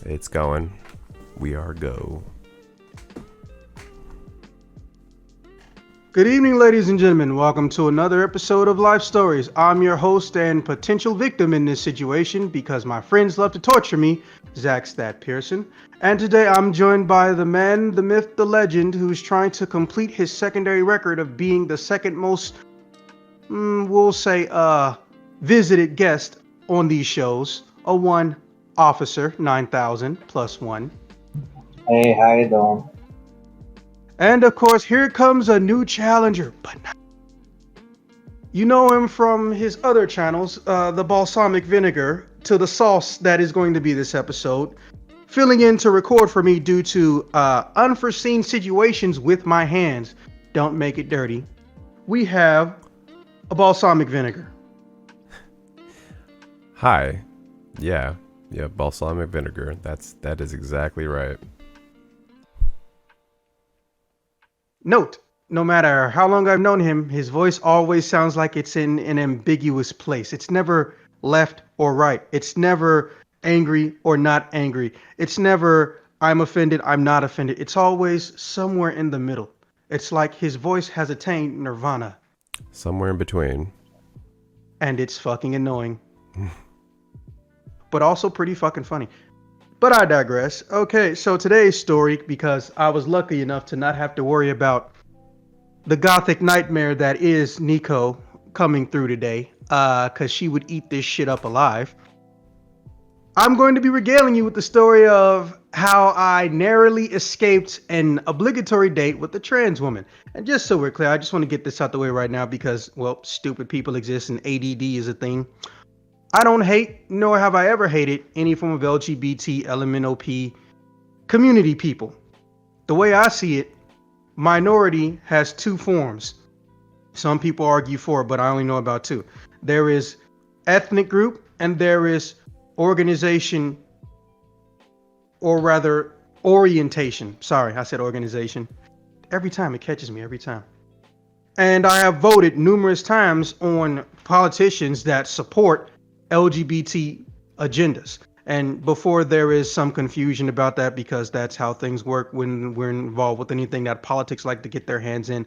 It's going. We are go. Good evening, ladies and gentlemen. Welcome to another episode of Life Stories. I'm your host and potential victim in this situation because my friends love to torture me, Zach Stat Pearson. And today I'm joined by the man, the myth, the legend, who's trying to complete his secondary record of being the second most, we'll say, visited guest on these shows. A one officer, 9,000 plus one. Hey, how you doing? And of course, here comes a new challenger, but not. You know him from his other channels, the balsamic vinegar, to the sauce that is going to be this episode. Filling in to record for me due to unforeseen situations with my hands. Don't make it dirty. We have a balsamic vinegar. Hi. Yeah, balsamic vinegar. That is exactly right. Note, no matter how long I've known him, his voice always sounds like it's in an ambiguous place. It's never left or right. It's never angry or not angry. It's never I'm offended, I'm not offended. It's always somewhere in the middle. It's like his voice has attained nirvana, Somewhere in between. and it's fucking annoying. But also pretty fucking funny. But I digress. Okay, so today's story, because I was lucky enough to not have to worry about the gothic nightmare that is Nico coming through today, because she would eat this shit up alive. I'm going to be regaling you with the story of how I narrowly escaped an obligatory date with a trans woman. And just so we're clear, I just want to get this out the way right now because, well, stupid people exist and ADD is a thing. I don't hate, nor have I ever hated any form of LGBT, LMNOP community people. The way I see it, minority has two forms. Some people argue four, but I only know about two. There is ethnic group and there is organization, or rather orientation. Sorry, I said organization. Every time it catches me, every time. And I have voted numerous times on politicians that support LGBT agendas. And before there is some confusion about that, because that's how things work when we're involved with anything that politics like to get their hands in.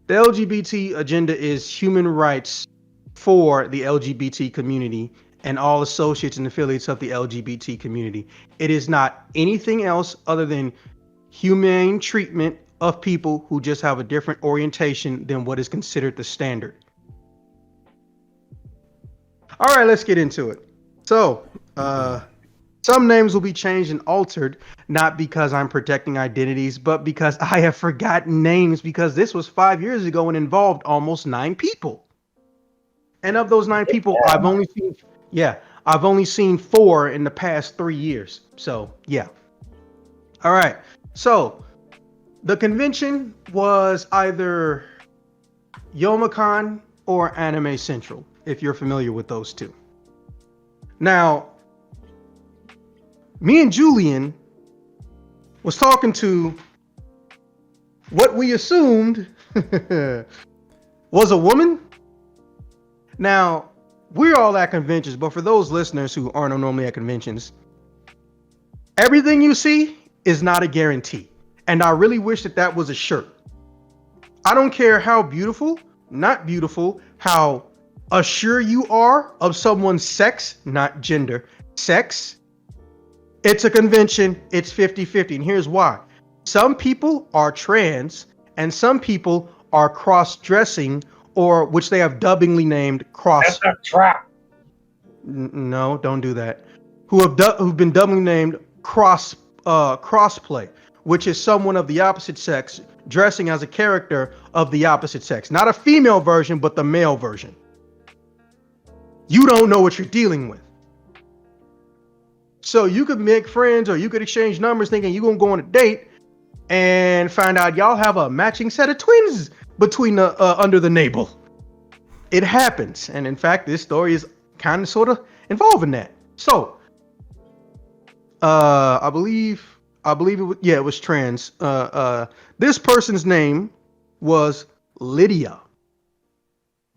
The LGBT agenda is human rights for the LGBT community and all associates and affiliates of the LGBT community. It is not anything else other than humane treatment of people who just have a different orientation than what is considered the standard. All right, let's get into it. So, some names will be changed and altered, not because I'm protecting identities, but because I have forgotten names because this was 5 years ago and involved almost 9 people. And of those 9 people, I've only seen 4 in the past 3 years. So, yeah. All right. So, the convention was either Youmacon or Anime Central, if you're familiar with those two. Now, me and Julian was talking to what we assumed was a woman. Now, we're all at conventions, but for those listeners who aren't normally at conventions, everything you see is not a guarantee. And I really wish that that was a shirt. I don't care how beautiful, not beautiful, how assured you are of someone's sex, not gender, sex. It's a convention, it's 50-50, and here's why. Some people are trans, and some people are cross-dressing, or which they have dubbingly named cross. That's a trap. No, don't do that. Who've been dubbingly named crossplay, which is someone of the opposite sex dressing as a character of the opposite sex. Not a female version, but the male version. You don't know what you're dealing with. So you could make friends or you could exchange numbers thinking you're going to go on a date and find out y'all have a matching set of twins between the under the navel. It happens. And in fact, this story is kind of sort of involving that. So I believe it was trans. This person's name was Lydia.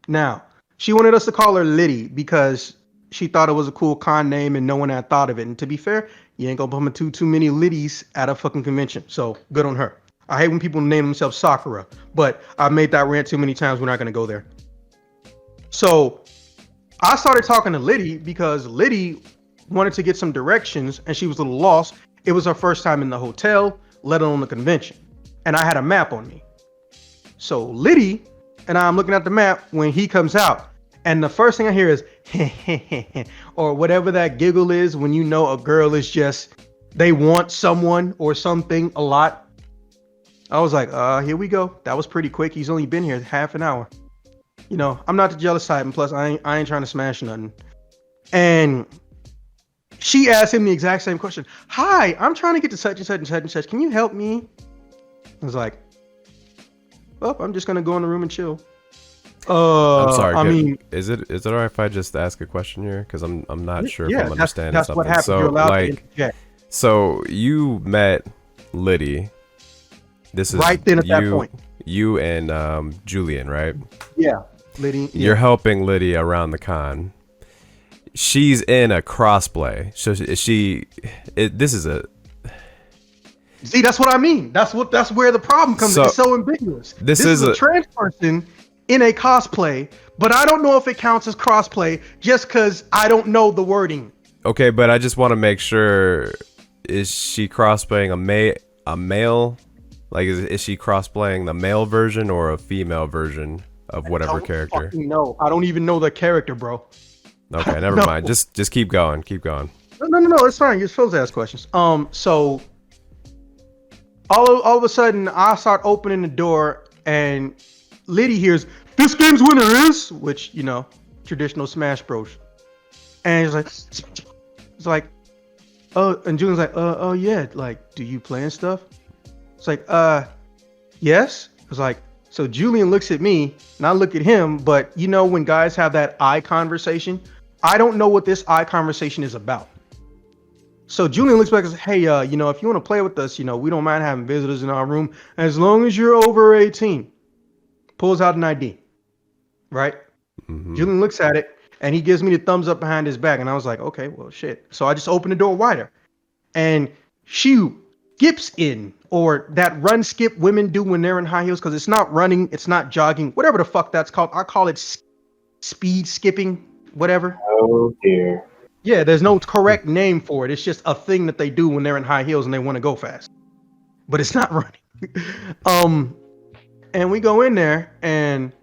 Now, she wanted us to call her Liddy because she thought it was a cool con name and no one had thought of it. And to be fair, you ain't gonna bump into too many Liddies at a fucking convention. So good on her. I hate when people name themselves Sakura, but I've made that rant too many times. We're not gonna go there. So I started talking to Liddy because Liddy wanted to get some directions and she was a little lost. It was her first time in the hotel, let alone the convention. And I had a map on me. So Liddy and I'm looking at the map when he comes out. And the first thing I hear is, or whatever that giggle is when you know a girl is just, they want someone or something a lot. I was like, here we go. That was pretty quick. He's only been here half an hour. You know, I'm not the jealous type, and plus I ain't trying to smash nothing. And she asked him the exact same question. Hi, I'm trying to get to such and such and such and such. Can you help me? I was like, well, I'm just gonna go in the room and chill. I'm sorry. I mean, is it alright if I just ask a question here? Because I'm not sure if I'm understanding that's something. what happened. So You're allowed to like, interject. so you met Liddy. This is Right then at that point. You and Julian, right? Yeah, Liddy. You're helping Liddy around the con. She's in a crossplay. So this is a. See, that's what I mean. That's where the problem comes in. It's so ambiguous. This is a trans person in a cosplay, but I don't know if it counts as crossplay just because I don't know the wording. Okay, but I just want to make sure, is she crosplaying a male? Like, is she crosplaying the male version or a female version of whatever character? No, I don't even know the character, bro. Okay, never mind. Just keep going. Keep going. No, it's fine. You're supposed to ask questions. So all of a sudden, I start opening the door, and Liddy hears, "This game's winner is," which, you know, traditional Smash Bros. And it's like, oh, and Julian's like, oh yeah, like, do you play and stuff? It's like, yes. It's like, so Julian looks at me, and I look at him, but you know when guys have that eye conversation, I don't know what this eye conversation is about. So Julian looks back and says, hey, you know, if you want to play with us, you know, we don't mind having visitors in our room as long as you're over 18. Pulls out an ID, right? Mm-hmm. Julian looks at it, and he gives me the thumbs up behind his back, and I was like, okay, well, shit. So I just opened the door wider, and she skips in, or that run skip women do when they're in high heels, because it's not running, it's not jogging, whatever the fuck that's called. I call it speed skipping, whatever. Oh dear. Yeah, there's no correct name for it. It's just a thing that they do when they're in high heels and they want to go fast. But it's not running. And we go in there, and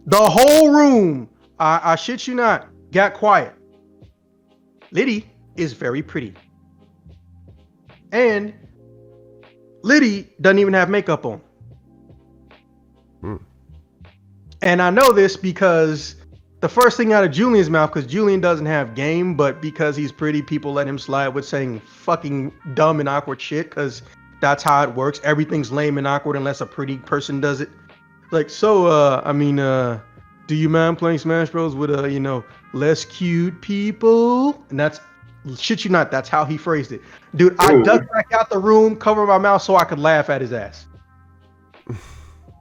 the whole room, I shit you not, got quiet. Liddy is very pretty. And Liddy doesn't even have makeup on. And I know this because the first thing out of Julian's mouth, because Julian doesn't have game, but because he's pretty, people let him slide with saying fucking dumb and awkward shit, because that's how it works. Everything's lame and awkward unless a pretty person does it. Like, so, I mean, do you mind playing Smash Bros with, you know, less cute people? And that's, shit you not, that's how he phrased it. Dude, I ducked back out the room, covered my mouth so I could laugh at his ass.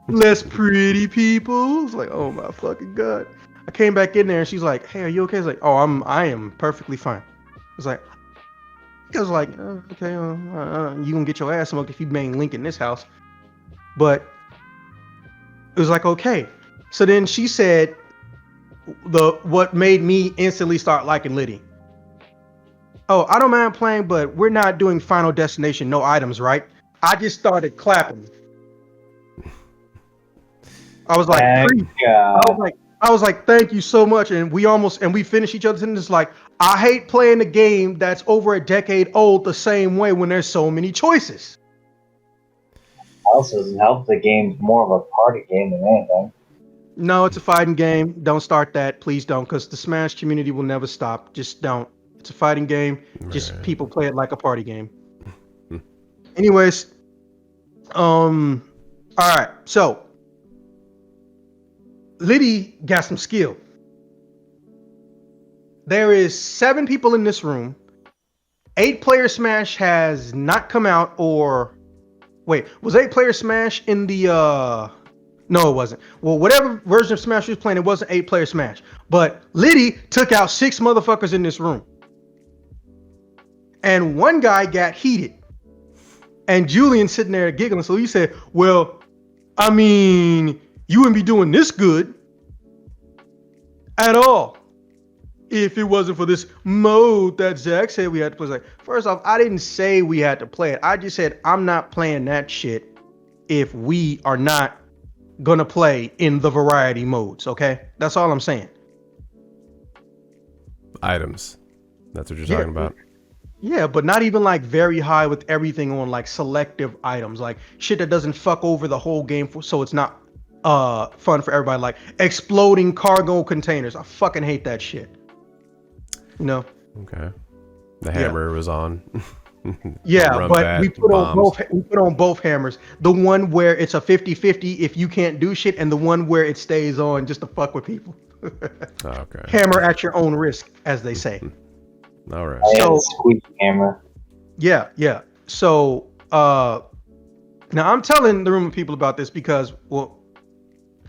Less pretty people? It's like, oh my fucking God. I came back in there and she's like, hey, are you okay? I was like, oh, I am perfectly fine. I was like, oh, okay, you gonna get your ass smoked if you bang Link in this house. But it was like, okay. So then she said what made me instantly start liking Liddy. Oh, I don't mind playing, but we're not doing Final Destination, no items, right? I just started clapping. I was like, I was like, thank you so much. And we finished each other's sentences like, I hate playing a game that's over a decade old the same way when there's so many choices. Also doesn't help the game's more of a party game than anything. No, it's a fighting game. Don't start that. Please don't, because the Smash community will never stop. Just don't. It's a fighting game. Just people play it like a party game. Anyways, all right. So Liddy got some skill. There is 7 people in this room. 8-player Smash has not come out, or wait, was 8-player Smash in the No, it wasn't. Well, whatever version of Smash she was playing, it wasn't 8-player Smash. But Liddy took out 6 motherfuckers in this room. And one guy got heated. And Julian sitting there giggling. So he said, well, I mean, you wouldn't be doing this good at all if it wasn't for this mode that Zach said we had to play. Like, first off, I didn't say we had to play it. I just said I'm not playing that shit if we are not gonna play in the variety modes. Okay, that's all I'm saying. Items. That's what you're Yeah. talking about. Yeah, but not even like very high with everything on like selective items, like shit that doesn't fuck over the whole game so it's not fun for everybody, like exploding cargo containers. I fucking hate that shit. You know? Okay. The hammer was on. Yeah, Run but bat, we put bombs. on both hammers. The one where it's a 50-50 if you can't do shit, and the one where it stays on just to fuck with people. Oh, okay. Hammer at your own risk, as they say. All right. I had So- a squeak hammer. Yeah. So now I'm telling the room of people about this because, well,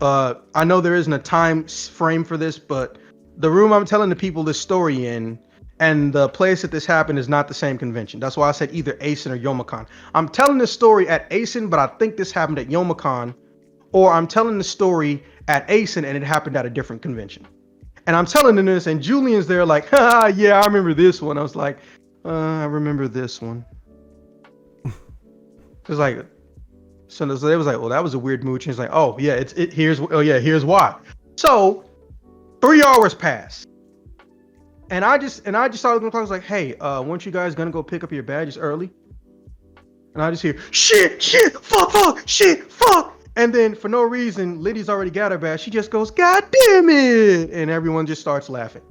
I know there isn't a time frame for this, but the room I'm telling the people this story in and the place that this happened is not the same convention. That's why I said either ASIN or Youmacon. I'm telling this story at ASIN, but I think this happened at Youmacon, or I'm telling the story at ASIN and it happened at a different convention. And I'm telling them this, and Julian's there like, ha, yeah, I remember this one. I was like, I remember this one. It was like, so they was like, well, that was a weird mood. She's like, oh yeah, here's why. So 3 hours passed. And I just started going to was like, hey, weren't you guys gonna go pick up your badges early? And I just hear shit, fuck. And then for no reason, Liddy's already got her badge. She just goes, God damn it! And everyone just starts laughing,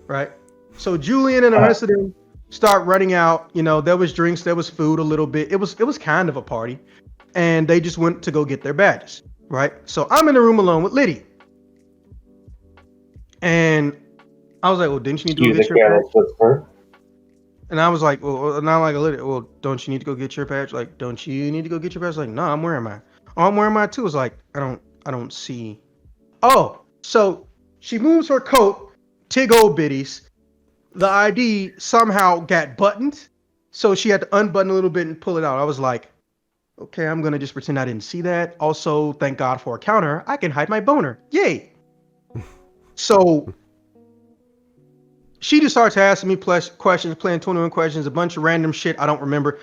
right? So Julian and the rest of them start running out. You know, there was drinks, there was food a little bit. It was kind of a party, and they just went to go get their badges, right? So I'm in the room alone with Liddy, and I was like, well, didn't you need to go Excuse get the your badge? careless whisper. And I was like, well, not like a little. Well, don't you need to go get your badge? Like, don't you need to go get your badge? Like, no, I'm wearing mine. Oh, I'm wearing mine too. It's like, I don't see. Oh, so she moves her coat, tig old biddies. The ID somehow got buttoned, so she had to unbutton a little bit and pull it out. I was like, okay, I'm gonna just pretend I didn't see that. Also, thank God for a counter. I can hide my boner. Yay. So she just starts asking me questions, playing 21 questions, a bunch of random shit I don't remember.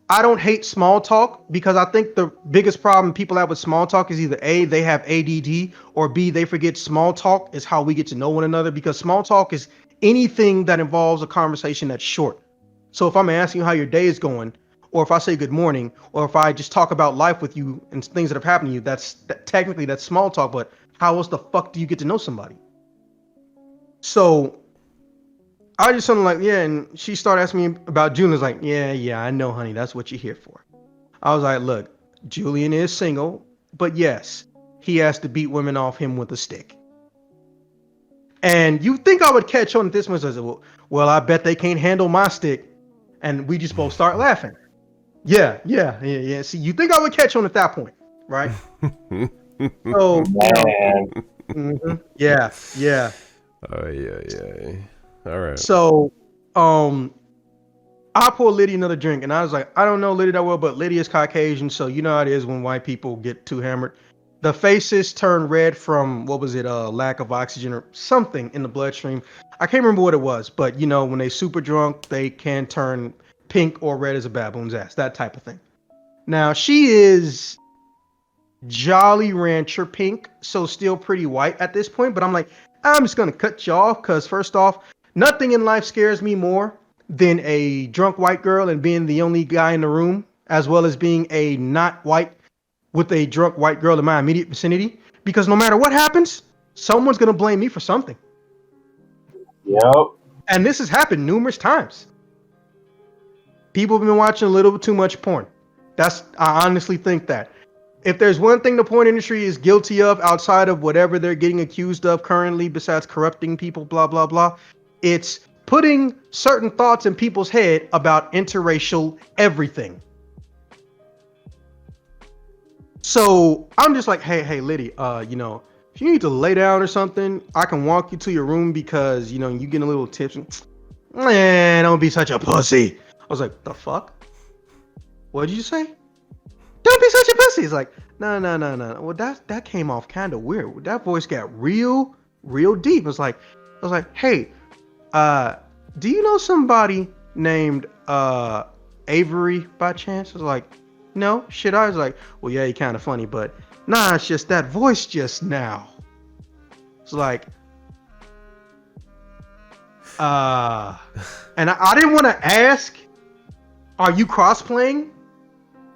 I don't hate small talk because I think the biggest problem people have with small talk is either A, they have ADD, or B, they forget small talk is how we get to know one another, because small talk is anything that involves a conversation that's short. So if I'm asking you how your day is going, or if I say good morning, or if I just talk about life with you and things that have happened to you, technically that's small talk, but how else the fuck do you get to know somebody? So I just something like, yeah, and she started asking me about Julian. Like, yeah, I know, honey, that's what you're here for. I was like, look, Julian is single, but yes, he has to beat women off him with a stick. And you think I would catch on at this one? I said, well, I bet they can't handle my stick, and we just both start laughing. Yeah. See, you think I would catch on at that point, right? So, Man, yeah. Oh, yeah. All right. So, I poured Liddy another drink, and I was like, I don't know Liddy that well, but Liddy is Caucasian, so you know how it is when white people get too hammered. The faces turn red from, lack of oxygen or something in the bloodstream. I can't remember what it was, but you know, when they super drunk, they can turn pink or red as a baboon's ass, that type of thing. Now, she is Jolly Rancher pink, so still pretty white at this point, but I'm like, I'm just gonna cut you off, because first off, nothing in life scares me more than a drunk white girl and being the only guy in the room, as well as being a not white with a drunk white girl in my immediate vicinity. Because no matter what happens, someone's going to blame me for something. yep. And this has happened numerous times. People have been watching a little bit too much porn. I honestly think that. If there's one thing the porn industry is guilty of outside of whatever they're getting accused of currently, besides corrupting people, blah, blah, blah, it's putting certain thoughts in people's head about interracial everything. So I'm just like, hey, Liddy, if you need to lay down or something, I can walk you to your room because you getting a little tipsy. Man, don't be such a pussy. I was like, the fuck? What did you say? Don't be such a pussy. He's like, no. Well, that came off kind of weird. That voice got real deep. I was like, hey, do you know somebody named Avery by chance? I was like, no, shit. I was like, well, yeah, you're kind of funny, but nah, it's just that voice just now. It's like, and I didn't want to ask, are you crossplaying?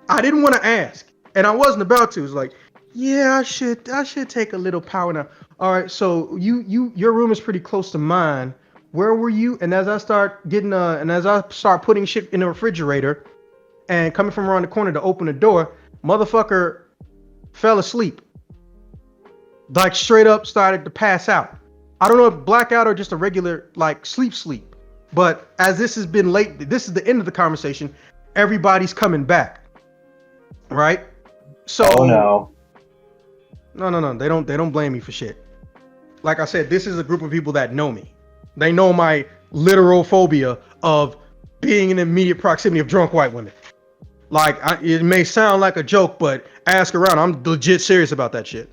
I didn't want to ask, and I wasn't about to. It's like, yeah, I should take a little power now. All right, so your room is pretty close to mine. Where were you? And as I start putting shit in the refrigerator and coming from around the corner to open the door, motherfucker fell asleep. Like straight up started to pass out. I don't know if blackout or just a regular like sleep. But as this has been late, this is the end of the conversation. Everybody's coming back. Right? So Oh no. No. They don't blame me for shit. Like I said, this is a group of people that know me. They know my literal phobia of being in immediate proximity of drunk white women. Like, it may sound like a joke, but ask around. I'm legit serious about that shit.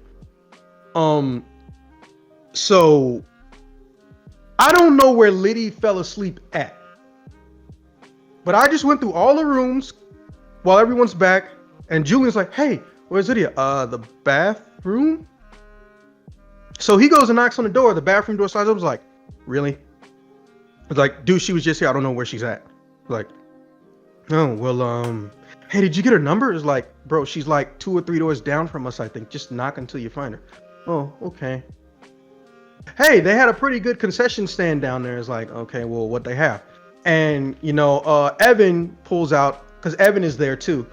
So I don't know where Liddy fell asleep at, but I just went through all the rooms while everyone's back, and Julian's like, "Hey, where's Lydia? The bathroom." So he goes and knocks on the door. The bathroom door slides open. I was like, "Really?" I was like, "Dude, she was just here. I don't know where she's at." Like, "Oh, well, hey, did you get her number?" It's like, "Bro, she's like 2 or 3 doors down from us, I think. Just knock until you find her." "Oh, okay." Hey, they had a pretty good concession stand down there. It's like, okay, well, what they have? And Evan pulls out, because Evan is there too.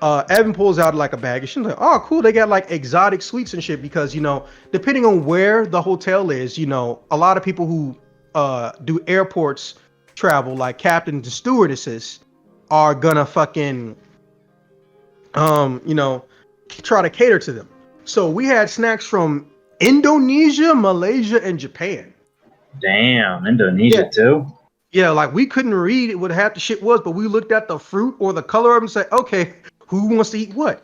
Evan pulls out like a bag, and she's like, "Oh, cool, they got like exotic sweets and shit." Because depending on where the hotel is, a lot of people who do airports travel, like captains and stewardesses, are gonna fucking try to cater to them. So we had snacks from Indonesia, Malaysia, and Japan. Damn, Indonesia too. Yeah, like we couldn't read what half the shit was, but we looked at the fruit or the color of it and said, okay, who wants to eat what?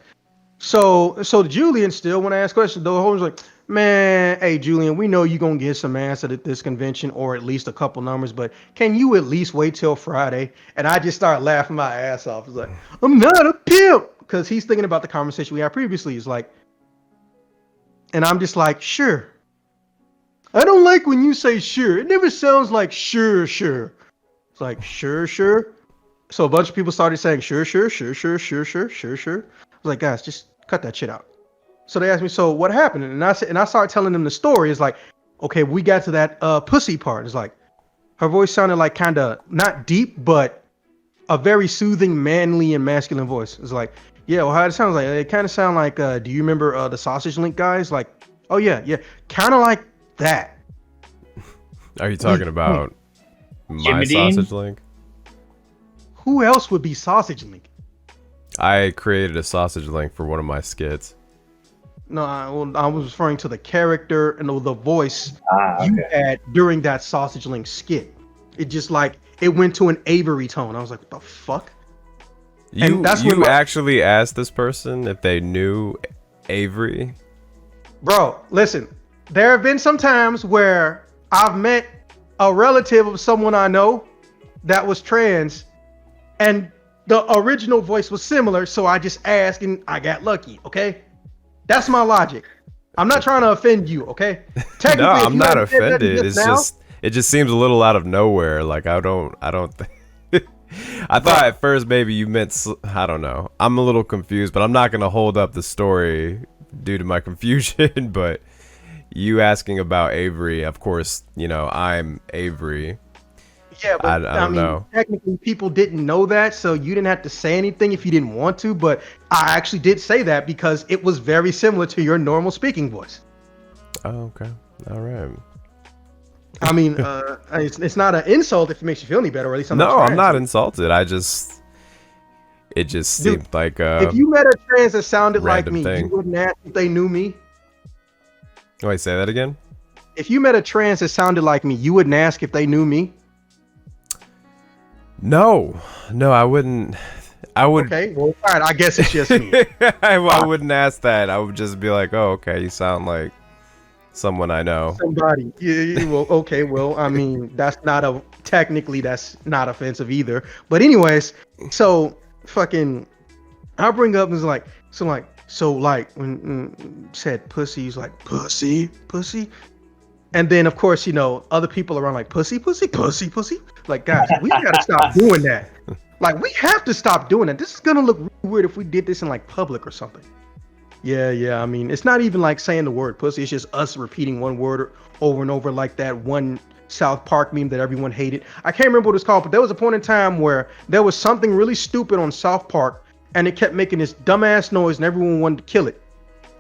So Julian still, when I ask questions, the whole was like, man, hey Julian, we know you're gonna get some answer at this convention or at least a couple numbers, but can you at least wait till Friday? And I just started laughing my ass off. It's like, I'm not a pimp, because he's thinking about the conversation we had previously. It's like, and I'm just like, sure. I don't like when you say sure. It never sounds like sure. It's like, sure. So a bunch of people started saying sure. I was like, guys, just cut that shit out. So they asked me, so what happened? And I started telling them the story. It's like, okay, we got to that pussy part. It's like, her voice sounded like kind of not deep, but a very soothing, manly and masculine voice. It's like, yeah, well, how it sounds like, it kind of sound like, do you remember the Sausage Link guys? Like, oh yeah, kind of like that. Are you talking about my Jimmy Dean? sausage link? Who else would be Sausage Link? I created a sausage link for one of my skits. No, I was referring to the character and the voice Okay. you had during that Sausage Link skit. It just like, it went to an Avery tone. I was like, what the fuck? You actually asked this person if they knew Avery? Bro, listen, there have been some times where I've met a relative of someone I know that was trans, and the original voice was similar, so I just asked and I got lucky, okay? That's my logic. I'm not trying to offend you, okay? No, I'm not offended. It just seems a little out of nowhere. Like I don't think I thought at first maybe you meant, I don't know. I'm a little confused, but I'm not going to hold up the story due to my confusion. But you asking about Avery, of course, I'm Avery. Yeah, but I mean, know. Technically, people didn't know that, so you didn't have to say anything if you didn't want to. But I actually did say that because it was very similar to your normal speaking voice. Oh, okay. All right. I mean, it's not an insult if it makes you feel any better, or at least I'm not insulted. It just Dude, seemed like if you met a trans that sounded like random me, thing. you wouldn't ask if they knew me. Wait, say that again? If you met a trans that sounded like me, you wouldn't ask if they knew me. No, I wouldn't. I would. Okay, well, fine. I guess it's just me. I wouldn't ask that. I would just be like, oh, okay, you sound like someone I know. Somebody. Yeah, well, okay, well, I mean, that's not offensive either. But anyways, so fucking, I bring up is like, when said pussy, he's like pussy, and then of course other people around like pussy. Like guys, we gotta stop doing that. Like we have to stop doing that. This is gonna look really weird if we did this in like public or something. Yeah. I mean, it's not even like saying the word pussy. It's just us repeating one word over and over, like that one South Park meme that everyone hated. I can't remember what it's called, but there was a point in time where there was something really stupid on South Park, and it kept making this dumbass noise, and everyone wanted to kill it.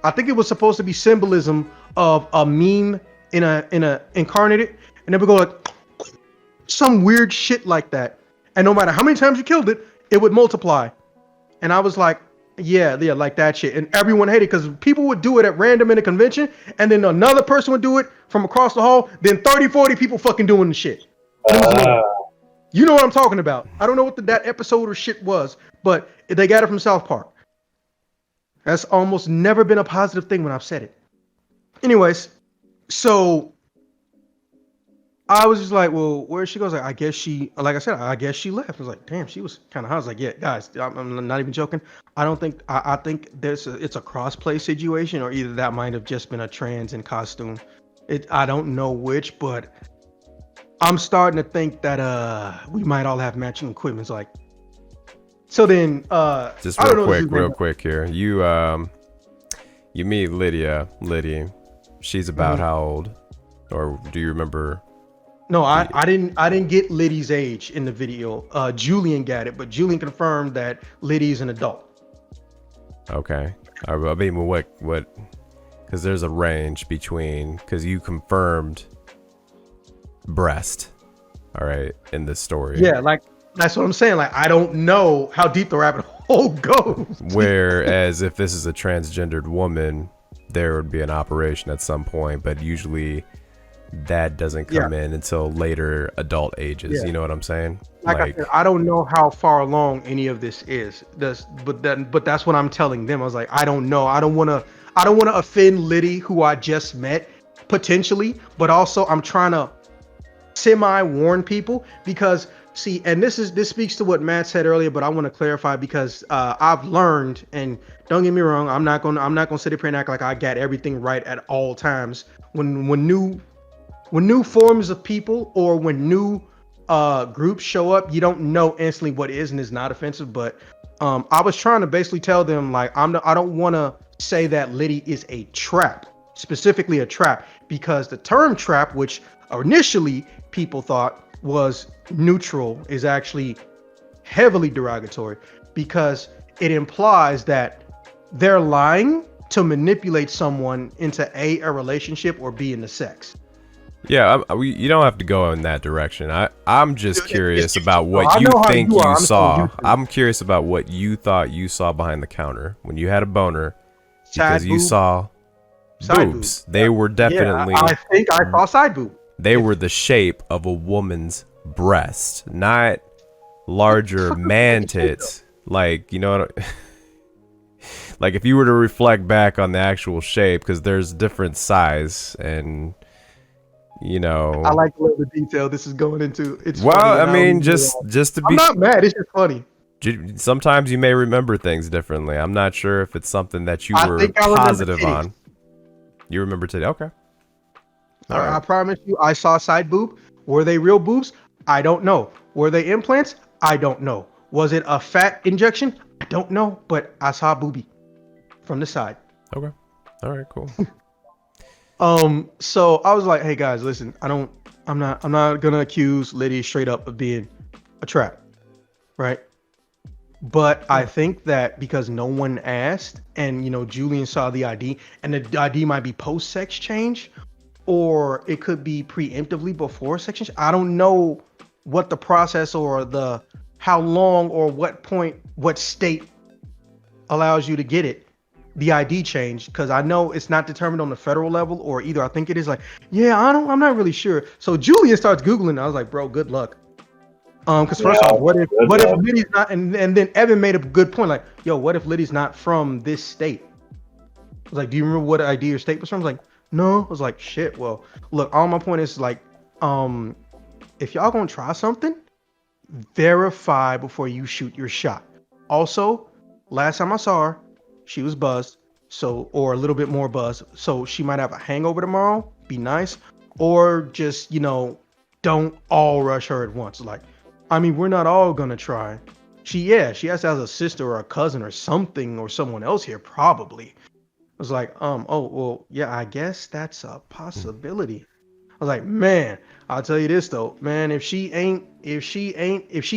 I think it was supposed to be symbolism of a meme in a incarnated, and they would go like some weird shit like that. And no matter how many times you killed it, it would multiply. And I was like, yeah, like that shit. And everyone hated it because people would do it at random in a convention, and then another person would do it from across the hall, then 30, 40 people fucking doing the shit. You know what I'm talking about. I don't know what that episode or shit was, but they got it from South Park. That's almost never been a positive thing when I've said it. Anyways, so I was just like, well, where she goes? Like, I guess she left. I was like, damn, she was kind of hot. I was like, yeah, guys, I'm not even joking. I think it's a cross-play situation, or either that might have just been a trans in costume. I don't know which, but I'm starting to think that we might all have matching equipment. Like, so then just real quick here. You meet Liddy. She's about how old? Or do you remember? No, I didn't get Liddy's age in the video. Julian got it, but Julian confirmed that Liddy's an adult. Okay. I mean, what? Because there's a range between, because you confirmed breast, all right, in this story. Yeah, like that's what I'm saying. Like, I don't know how deep the rabbit hole goes. Whereas if this is a transgendered woman, there would be an operation at some point, but usually that doesn't come in until later adult ages. You know what I'm saying? Like I said, I don't know how far along any of this is. But that's what I'm telling them. I was like, I don't know. I don't want to offend Liddy, who I just met, potentially, but also I'm trying to semi-warn people because see, and this speaks to what Matt said earlier, but I want to clarify because I've learned, and don't get me wrong, I'm not gonna sit up here and act like I got everything right at all times. When new forms of people or when new groups show up, you don't know instantly what is and is not offensive. But I was trying to basically tell them, like, I don't want to say that Liddy is a trap, specifically a trap, because the term trap, which initially people thought was neutral, is actually heavily derogatory because it implies that they're lying to manipulate someone into a relationship or B, into sex. Yeah, you don't have to go in that direction. I'm just curious about what you think you saw. I'm curious about what you thought you saw behind the counter when you had a boner, because you saw boobs. They were definitely. I think I saw side boob. They were the shape of a woman's breast, not larger man tits. Like, you know what? Like if you were to reflect back on the actual shape, because there's different size and. You know, I like the detail this is going into. It's well, funny, I mean, just to be. I'm not mad. It's just funny. Sometimes you may remember things differently. I'm not sure if it's something that you were positive on. You remember today? Okay. All right. I promise you, I saw side boob. Were they real boobs? I don't know. Were they implants? I don't know. Was it a fat injection? I don't know. But I saw a boobie from the side. Okay. All right. Cool. So I was like, hey guys, listen, I'm not gonna accuse Liddy straight up of being a trap, right? But I think that because no one asked, and Julian saw the ID, and the ID might be post-sex change, or it could be preemptively before sex change. I don't know what the process or how long or what point, what state allows you to get it, the ID change, because I know it's not determined on the federal level, or either I think it is like, yeah, I'm not really sure. So Julian starts Googling. I was like, bro, good luck. Because first off, what if Liddy's not, and then Evan made a good point, like, yo, what if Liddy's not from this state? I was like, do you remember what ID your state was from? I was like, no. I was like, shit. Well, look, all my point is like, if y'all gonna try something, verify before you shoot your shot. Also, last time I saw her, she was buzzed, so, or a little bit more buzzed, so she might have a hangover tomorrow. Be nice, or just, you know, don't all rush her at once. Like, I mean, we're not all gonna try. She has to have a sister or a cousin or something or someone else here probably. I was like, oh well, yeah, I guess that's a possibility. I was like, man, I'll tell you this though, man, if she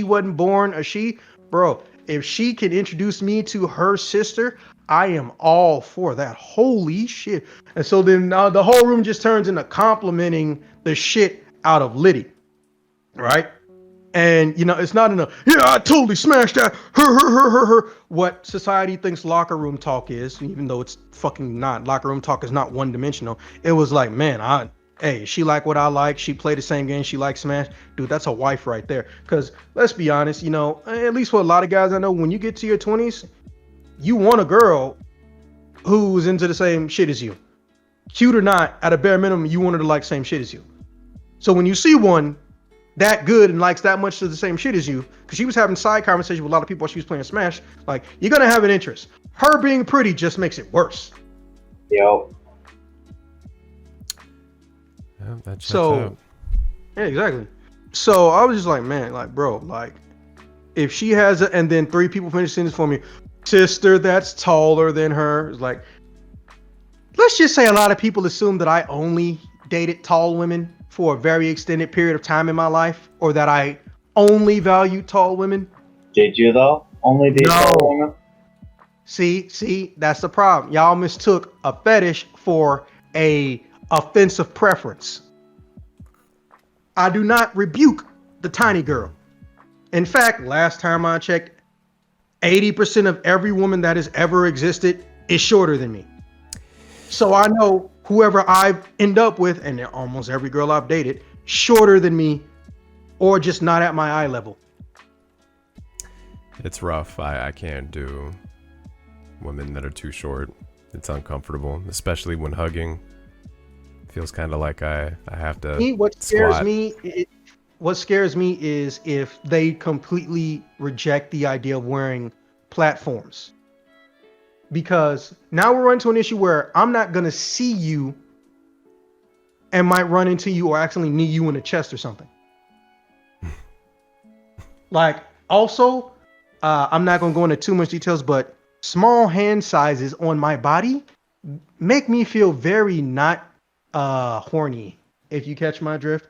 wasn't born a she, bro, if she can introduce me to her sister, I am all for that. Holy shit. And so then the whole room just turns into complimenting the shit out of Liddy, right? And, you know, it's not enough. Yeah, I totally smashed that. Her. What society thinks locker room talk is, even though it's fucking not. Locker room talk is not one dimensional. It was like, man, hey, she like what I like. She played the same game. She likes Smash. Dude, that's a wife right there. Because let's be honest, you know, at least for a lot of guys I know, when you get to your 20s, you want a girl who's into the same shit as you. Cute or not, at a bare minimum, you want her to like the same shit as you. So when you see one that good and likes that much of the same shit as you, because she was having side conversations with a lot of people while she was playing Smash, like, you're gonna have an interest. Her being pretty just makes it worse. Yo. Yeah, that checks So out. yeah, exactly. So I was just like, man, like, bro, like, if she has a, and then 3 people finish this for me, sister that's taller than her, it's like, let's just say a lot of people assume that I only dated tall women for a very extended period of time in my life, or that I only value tall women. Did you though? Only date tall women? See, that's the problem. Y'all mistook a fetish for a offensive preference. I do not rebuke the tiny girl. In fact, last time I checked, 80% of every woman that has ever existed is shorter than me. So I know whoever I end up with, and almost every girl I've dated, shorter than me, or just not at my eye level. It's rough. I can't do women that are too short. It's uncomfortable, especially when hugging. It feels kind of like I have to What scares squat. what scares me is if they completely reject the idea of wearing platforms. Because now we're into an issue where I'm not gonna see you and might run into you or accidentally knee you in the chest or something. Like, also, I'm not gonna go into too much details, but small hand sizes on my body make me feel very not horny, if you catch my drift,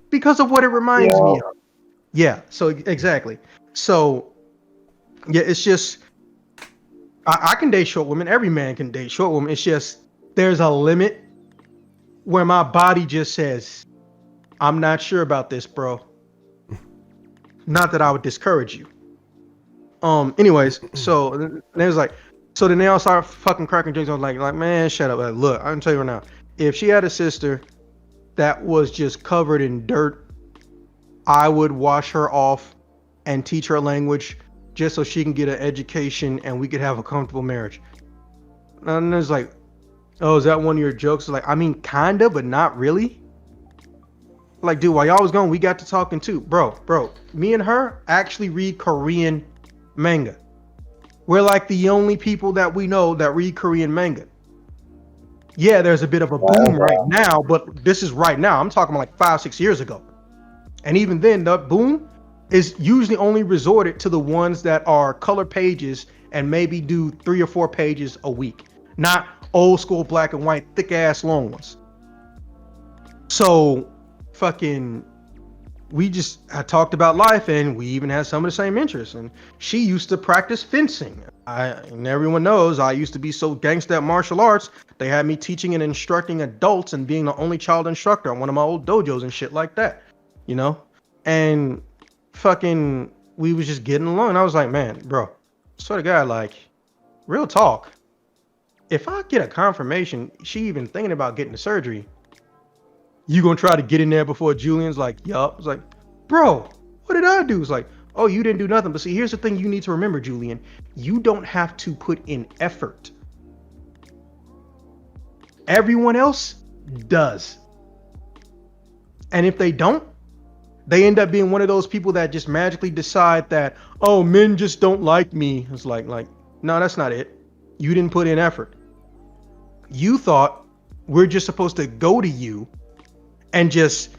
because of what it reminds me of. Yeah, so exactly. So yeah, it's just I can date short women. Every man can date short women. It's just there's a limit where my body just says, I'm not sure about this, bro. Not that I would discourage you. Anyways, so then it was like, so then they all start fucking cracking jokes. I was like, man, shut up. Like, look, I'm tell you right now, if she had a sister that was just covered in dirt, I would wash her off and teach her language just so she can get an education and we could have a comfortable marriage. And it's like, oh, is that one of your jokes? Like, I mean, kinda, but not really. Like, dude, while y'all was gone, we got to talking too. Bro, me and her actually read Korean manga. We're like the only people that we know that read Korean manga. Yeah, there's a bit of a boom right now, but this is right now. I'm talking about like 5-6 years ago. And even then, the boom is usually only resorted to the ones that are color pages and maybe do 3 or 4 pages a week. Not old school black and white, thick ass long ones. So fucking we just had talked about life, and we even had some of the same interests. And she used to practice fencing. And everyone knows I used to be so gangsta at martial arts. They had me teaching and instructing adults and being the only child instructor at one of my old dojos and shit like that, you know. And fucking we was just getting along. And I was like, man, bro, swear to God, like, real talk. If I get a confirmation she even thinking about getting the surgery, you gonna try to get in there before Julian's like, yup. It's like, bro, what did I do? It's like, oh, you didn't do nothing. But see, here's the thing you need to remember, Julian. You don't have to put in effort. Everyone else does. And if they don't, they end up being one of those people that just magically decide that, oh, men just don't like me. It's like, no, that's not it. You didn't put in effort. You thought we're just supposed to go to you and just,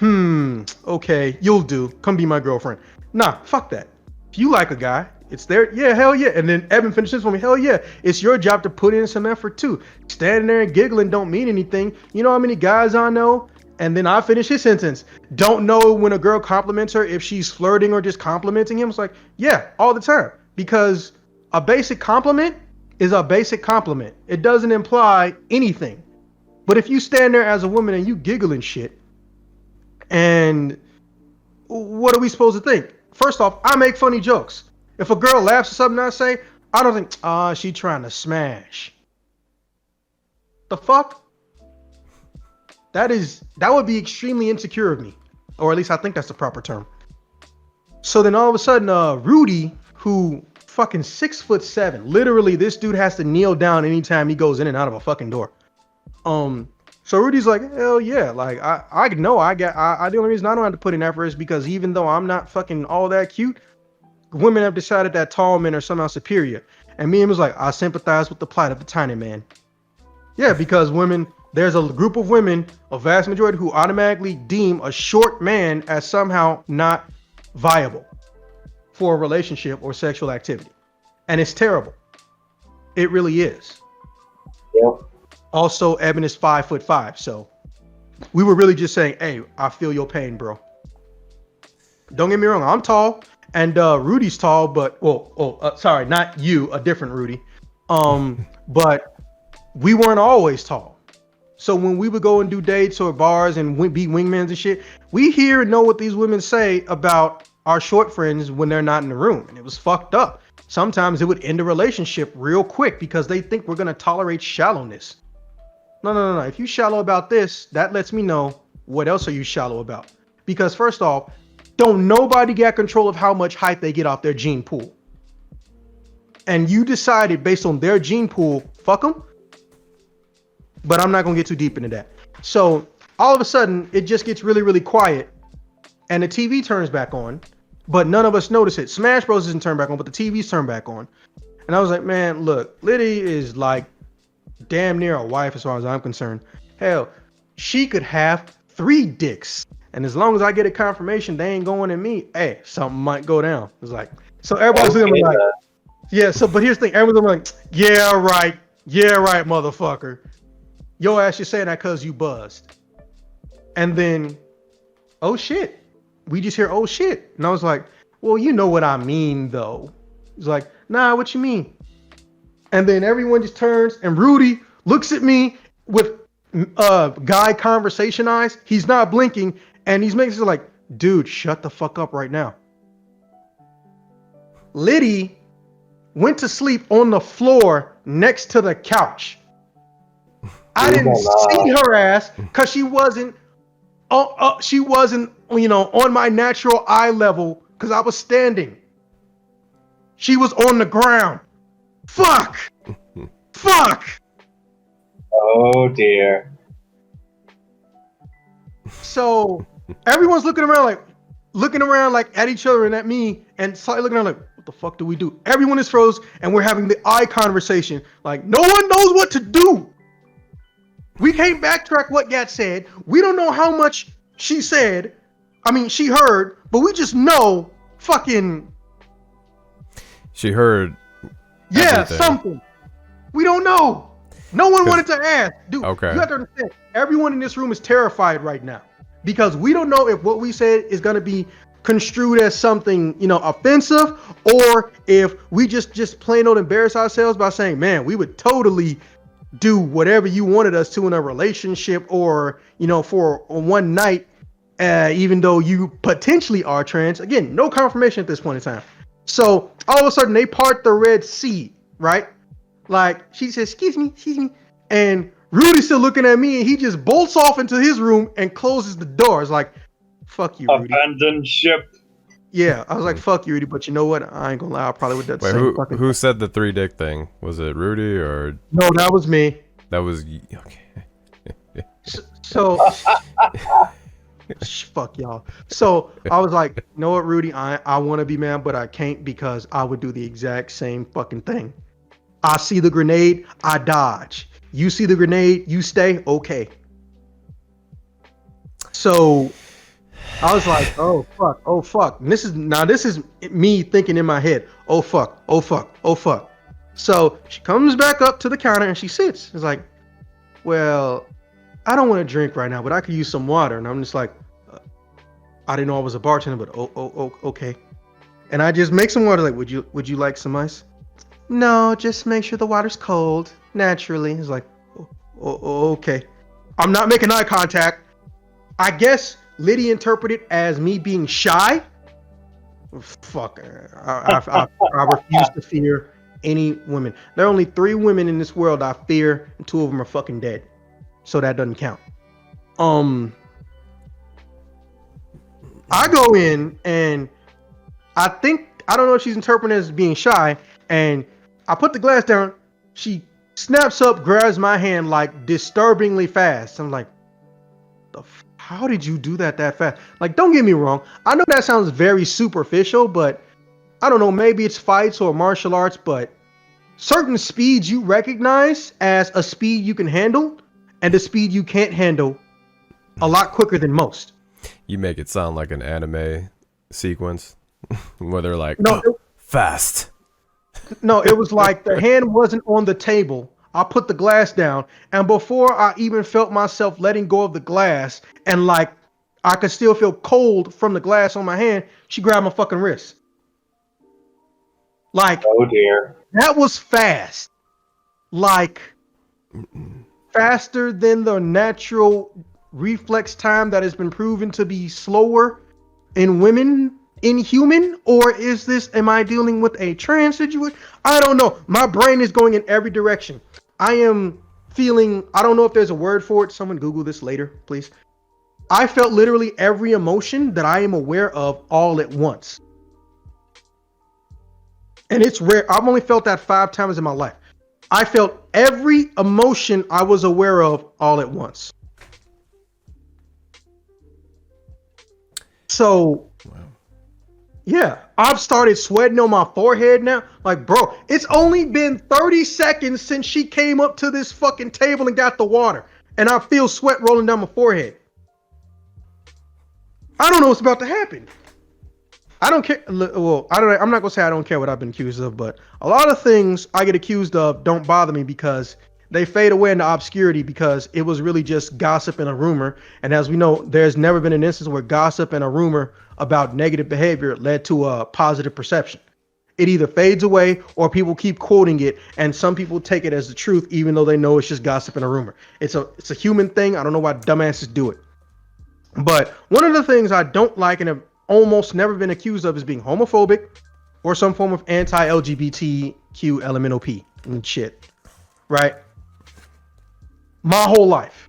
okay, you'll do. Come be my girlfriend. Nah, fuck that. If you like a guy, it's there. Yeah, hell yeah. And then Evan finishes for me. Hell yeah. It's your job to put in some effort too. Standing there and giggling don't mean anything. You know how many guys I know? And then I finish his sentence. Don't know when a girl compliments her if she's flirting or just complimenting him. It's like, yeah, all the time. Because a basic compliment is a basic compliment. It doesn't imply anything. But if you stand there as a woman and you giggle and shit, and what are we supposed to think? First off, I make funny jokes. If a girl laughs at something I say, I don't think, she trying to smash. The fuck? That would be extremely insecure of me. Or at least I think that's the proper term. So then all of a sudden, Rudy, who fucking 6'7", literally this dude has to kneel down anytime he goes in and out of a fucking door. So Rudy's like, hell yeah, like I know the only reason I don't have to put in effort is because even though I'm not fucking all that cute, women have decided that tall men are somehow superior. And me and him was like, I sympathize with the plight of the tiny man. Yeah, because there's a group of women, a vast majority, who automatically deem a short man as somehow not viable for a relationship or sexual activity. And it's terrible. It really is. Yep. Also, Evan is 5'5", so we were really just saying, hey, I feel your pain, bro. Don't get me wrong, I'm tall, and Rudy's tall, but sorry, not you, a different Rudy. But we weren't always tall. So when we would go and do dates or bars and be wingmans and shit, we hear and know what these women say about our short friends when they're not in the room, and it was fucked up. Sometimes it would end a relationship real quick because they think we're gonna tolerate shallowness. No. If you shallow about this, that lets me know what else are you shallow about. Because first off, don't nobody get control of how much height they get off their gene pool. And you decided based on their gene pool, fuck them. But I'm not gonna get too deep into that. So all of a sudden, it just gets really, really quiet, and the TV turns back on, but none of us notice it. Smash Bros isn't turned back on, but the TV's turned back on. And I was like, man, look, Liddy is like damn near a wife as far as I'm concerned. Hell, she could have 3 dicks. And as long as I get a confirmation they ain't going at me, hey, something might go down. It's like, so everybody's looking like, yeah, so, but here's the thing. Everyone's like, yeah, right, motherfucker. Yo ass, you're saying that because you buzzed. And then, oh shit. We just hear, oh shit. And I was like, well, you know what I mean, though. He's like, nah, what you mean? And then everyone just turns, and Rudy looks at me with guy conversation eyes. He's not blinking, and he's making it like, dude, shut the fuck up right now. Liddy went to sleep on the floor next to the couch. I didn't see her ass because she wasn't, on my natural eye level because I was standing. She was on the ground. Fuck. Oh dear. So everyone's looking around like at each other and at me, and slightly looking around like, what the fuck do we do? Everyone is froze, and we're having the eye conversation. Like, no one knows what to do. We can't backtrack what Gat said. We don't know how much she said. I mean, she heard, but we just know fucking. She heard. Yeah, everything. something. We don't know. No one wanted to ask. Dude, okay. You have to understand. Everyone in this room is terrified right now because we don't know if what we said is going to be construed as something, offensive, or if we just plain old embarrass ourselves by saying, man, we would totally do whatever you wanted us to in a relationship or, for one night even though you potentially are trans. Again, no confirmation at this point in time. So all of a sudden they part the Red Sea, right? Like she says, excuse me. And Rudy's still looking at me and he just bolts off into his room and closes the door. It's like, fuck you, Rudy. Abandoned ship. Yeah, I was like, fuck you, Rudy. But you know what? I ain't gonna lie. I probably would have done the Wait, same fucking who said the 3 dick thing? Was it Rudy or No, that was me. that was okay? So fuck y'all. So I was like, you know what, Rudy? I want to be man, but I can't because I would do the exact same fucking thing. I see the grenade, I dodge. You see the grenade, you stay, okay. So I was like, oh fuck. And this is me thinking in my head, oh fuck. So she comes back up to the counter and she sits. It's like, well, I don't want to drink right now, but I could use some water. And I'm just like, I didn't know I was a bartender, but okay. And I just make some water. Like, would you like some ice? No, just make sure the water's cold naturally. It's like, okay. I'm not making eye contact. I guess Liddy interpreted as me being shy. Fuck. I refuse to fear any women. There are only 3 women in this world I fear, and 2 of them are fucking dead. So that doesn't count. I go in and I don't know if she's interpreting as being shy, and I put the glass down. She snaps up, grabs my hand like disturbingly fast. I'm like, how did you do that fast? Like, don't get me wrong. I know that sounds very superficial, but I don't know. Maybe it's fights or martial arts, but certain speeds you recognize as a speed you can handle and a speed you can't handle a lot quicker than most. You make it sound like an anime sequence where they're like, no, fast. No, it was like the hand wasn't on the table. I put the glass down, and before I even felt myself letting go of the glass, and like I could still feel cold from the glass on my hand, she grabbed my fucking wrist. Like, oh dear, that was fast. Like, faster than the natural reflex time that has been proven to be slower in women, in human, or am I dealing with a trans situation? I don't know. My brain is going in every direction. I am feeling, I don't know if there's a word for it. Someone Google this later, please. I felt literally every emotion that I am aware of all at once. And it's rare. I've only felt that 5 times in my life. I felt every emotion I was aware of all at once. So, yeah, I've started sweating on my forehead now. Like, bro, it's only been 30 seconds since she came up to this fucking table and got the water. And I feel sweat rolling down my forehead. I don't know what's about to happen. I don't care. Well, I'm not gonna say I don't care what I've been accused of, but a lot of things I get accused of don't bother me because they fade away into obscurity because it was really just gossip and a rumor. And as we know, there's never been an instance where gossip and a rumor about negative behavior led to a positive perception. It either fades away or people keep quoting it, and some people take it as the truth, even though they know it's just gossip and a rumor. It's a human thing. I don't know why dumbasses do it. But one of the things I don't like and have almost never been accused of is being homophobic or some form of anti-LGBTQ elemental P and shit. Right? My whole life.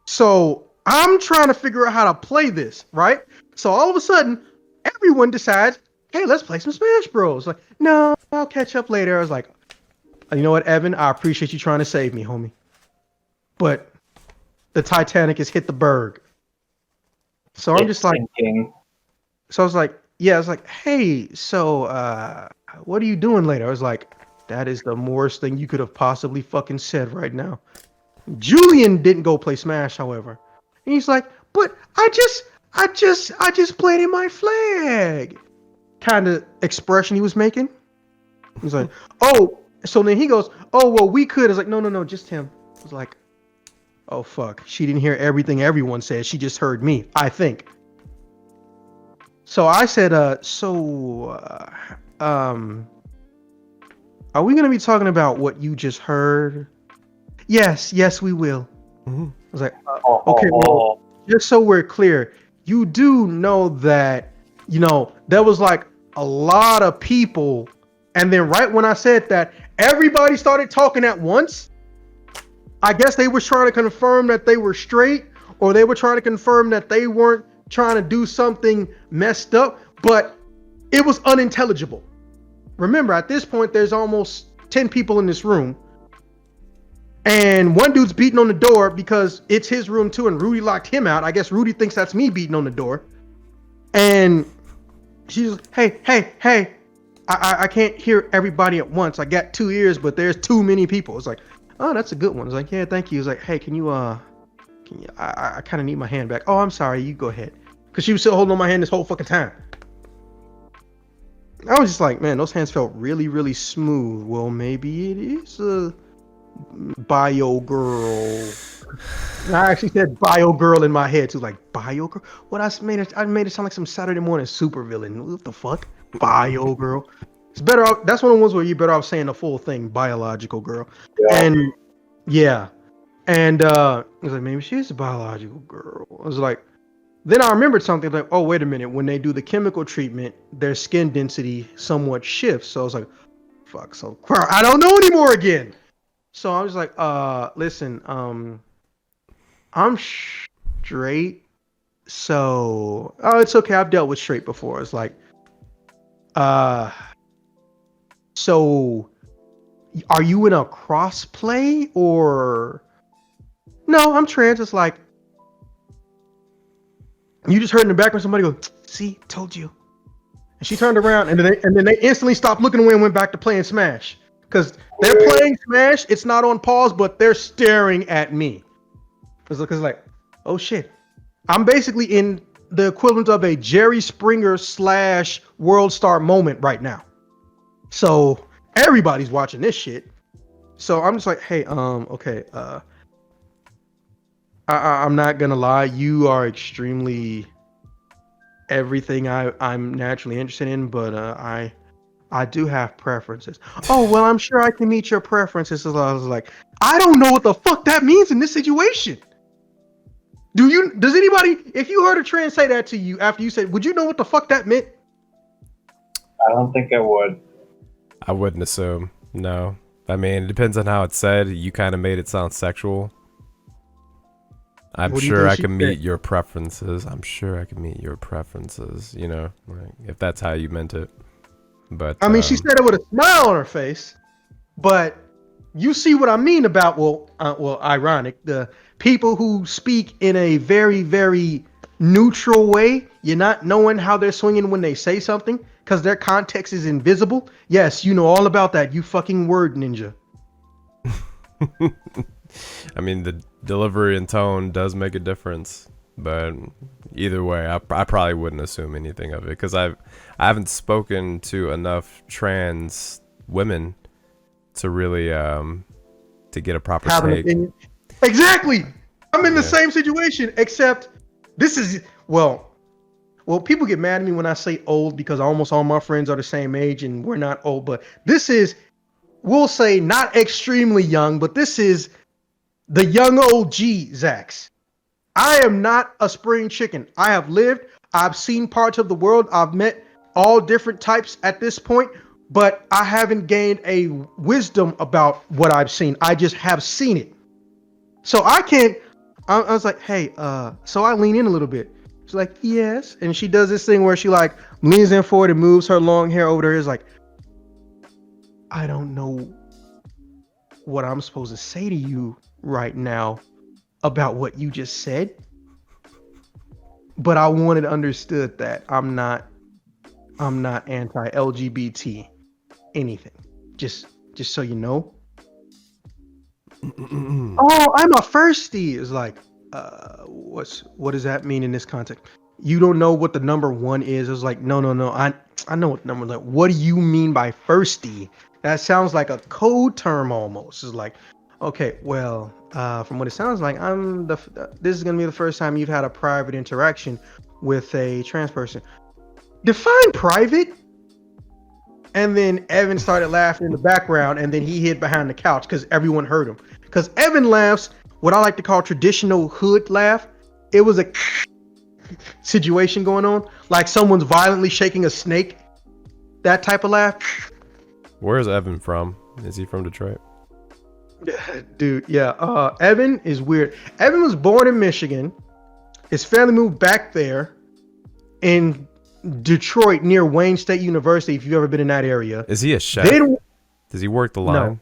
So I'm trying to figure out how to play this, right? So all of a sudden, everyone decides, hey, let's play some Smash Bros. Like, no, I'll catch up later. I was like, you know what, Evan? I appreciate you trying to save me, homie. But the Titanic has hit the berg. So I'm just like, so I was like, yeah, I was like, hey, so what are you doing later? I was like, that is the worst thing you could have possibly fucking said right now. Julian didn't go play Smash, however. And he's like, but I just planted my flag. Kind of expression he was making. He's like, oh, so then he goes, oh, well, we could. I was like, no, just him. I was like, oh, fuck. She didn't hear everything everyone said. She just heard me, I think. So I said, are we going to be talking about what you just heard? Yes, we will. Mm-hmm. I was like, okay, well, just so we're clear, you do know that, there was like a lot of people, and then right when I said that, everybody started talking at once. I guess they were trying to confirm that they were straight, or they were trying to confirm that they weren't trying to do something messed up, but it was unintelligible. Remember, at this point, there's almost 10 people in this room. And one dude's beating on the door because it's his room too, and Rudy locked him out. I guess Rudy thinks that's me beating on the door. And she's, hey, I can't hear everybody at once. I got 2 ears, but there's too many people. It's like, oh, that's a good one. It's like, yeah, thank you. It's like, hey, can you I kind of need my hand back. Oh, I'm sorry. You go ahead. Because she was still holding on my hand this whole fucking time. I was just like, man, those hands felt really, really smooth. Well, maybe it is a bio girl. And I actually said bio girl in my head too, like bio girl. What I made it sound like some Saturday morning super villain. What the fuck, bio girl? It's better off. That's one of the ones where you better off saying the full thing, biological girl. Yeah. And yeah, and I was like, maybe she's a biological girl. I was like, then I remembered something like, oh wait a minute, when they do the chemical treatment, their skin density somewhat shifts. So I was like, fuck, so I don't know anymore again. So I was like, listen, I'm straight, so it's okay. I've dealt with straight before. It's like, so are you in a cross play or no? I'm trans. It's like you just heard in the background somebody go, see, told you. And she turned around and then they instantly stopped looking away and went back to playing Smash. Because they're playing Smash, it's not on pause, but they're staring at me. Because like, oh shit. I'm basically in the equivalent of a Jerry Springer / World Star moment right now. So everybody's watching this shit. So I'm just like, hey, okay, I'm not gonna lie, you are extremely everything I'm naturally interested in, but I do have preferences. Oh, well, I'm sure I can meet your preferences. So I was like, I don't know what the fuck that means in this situation. Does anybody, if you heard a trans say that to you after you said, would you know what the fuck that meant? I don't think I would. I wouldn't assume. No. I mean, it depends on how it's said. You kind of made it sound sexual. I'm sure I can meet your preferences. I'm sure I can meet your preferences, like if that's how you meant it. But I mean, she said it with a smile on her face, but you see what I mean about, ironic, the people who speak in a very, very neutral way. You're not knowing how they're swinging when they say something because their context is invisible. Yes, you know all about that, you fucking word ninja. I mean, the delivery and tone does make a difference, but either way, I probably wouldn't assume anything of it because I haven't spoken to enough trans women to really to get a proper take. Exactly. I'm in the same situation, except this is well, people get mad at me when I say old because almost all my friends are the same age and we're not old, but this is, we'll say, not extremely young, but this is the young OG Zax. I am not a spring chicken. I have lived, I've seen parts of the world, I've met all different types at this point, but I haven't gained a wisdom about what I've seen. I just have seen it. So I was like, hey, so I lean in a little bit. She's like, yes. And she does this thing where she like leans in forward and moves her long hair over there. Is like, I don't know what I'm supposed to say to you right now about what you just said, but I wanted understood that I'm not anti-LGBT anything. Just so you know. Oh, I'm a firstie. It's like, what does that mean in this context? You don't know what the number 1 is. It's like, no. I know what number. Like, what do you mean by firstie? That sounds like a code term almost. It's like, okay, well, from what it sounds like, this is gonna be the first time you've had a private interaction with a trans person. Define private. And then Evan started laughing in the background, and then he hid behind the couch because everyone heard him. Because Evan laughs what I like to call traditional hood laugh. it was a situation going on, like someone's violently shaking a snake. That type of laugh. Where's Evan from? Is he from Detroit? Dude, yeah. Evan is weird. Evan was born in Michigan. His family moved back there in Detroit near Wayne State University, if you've ever been in that area. Is he a chef? Does he work the line?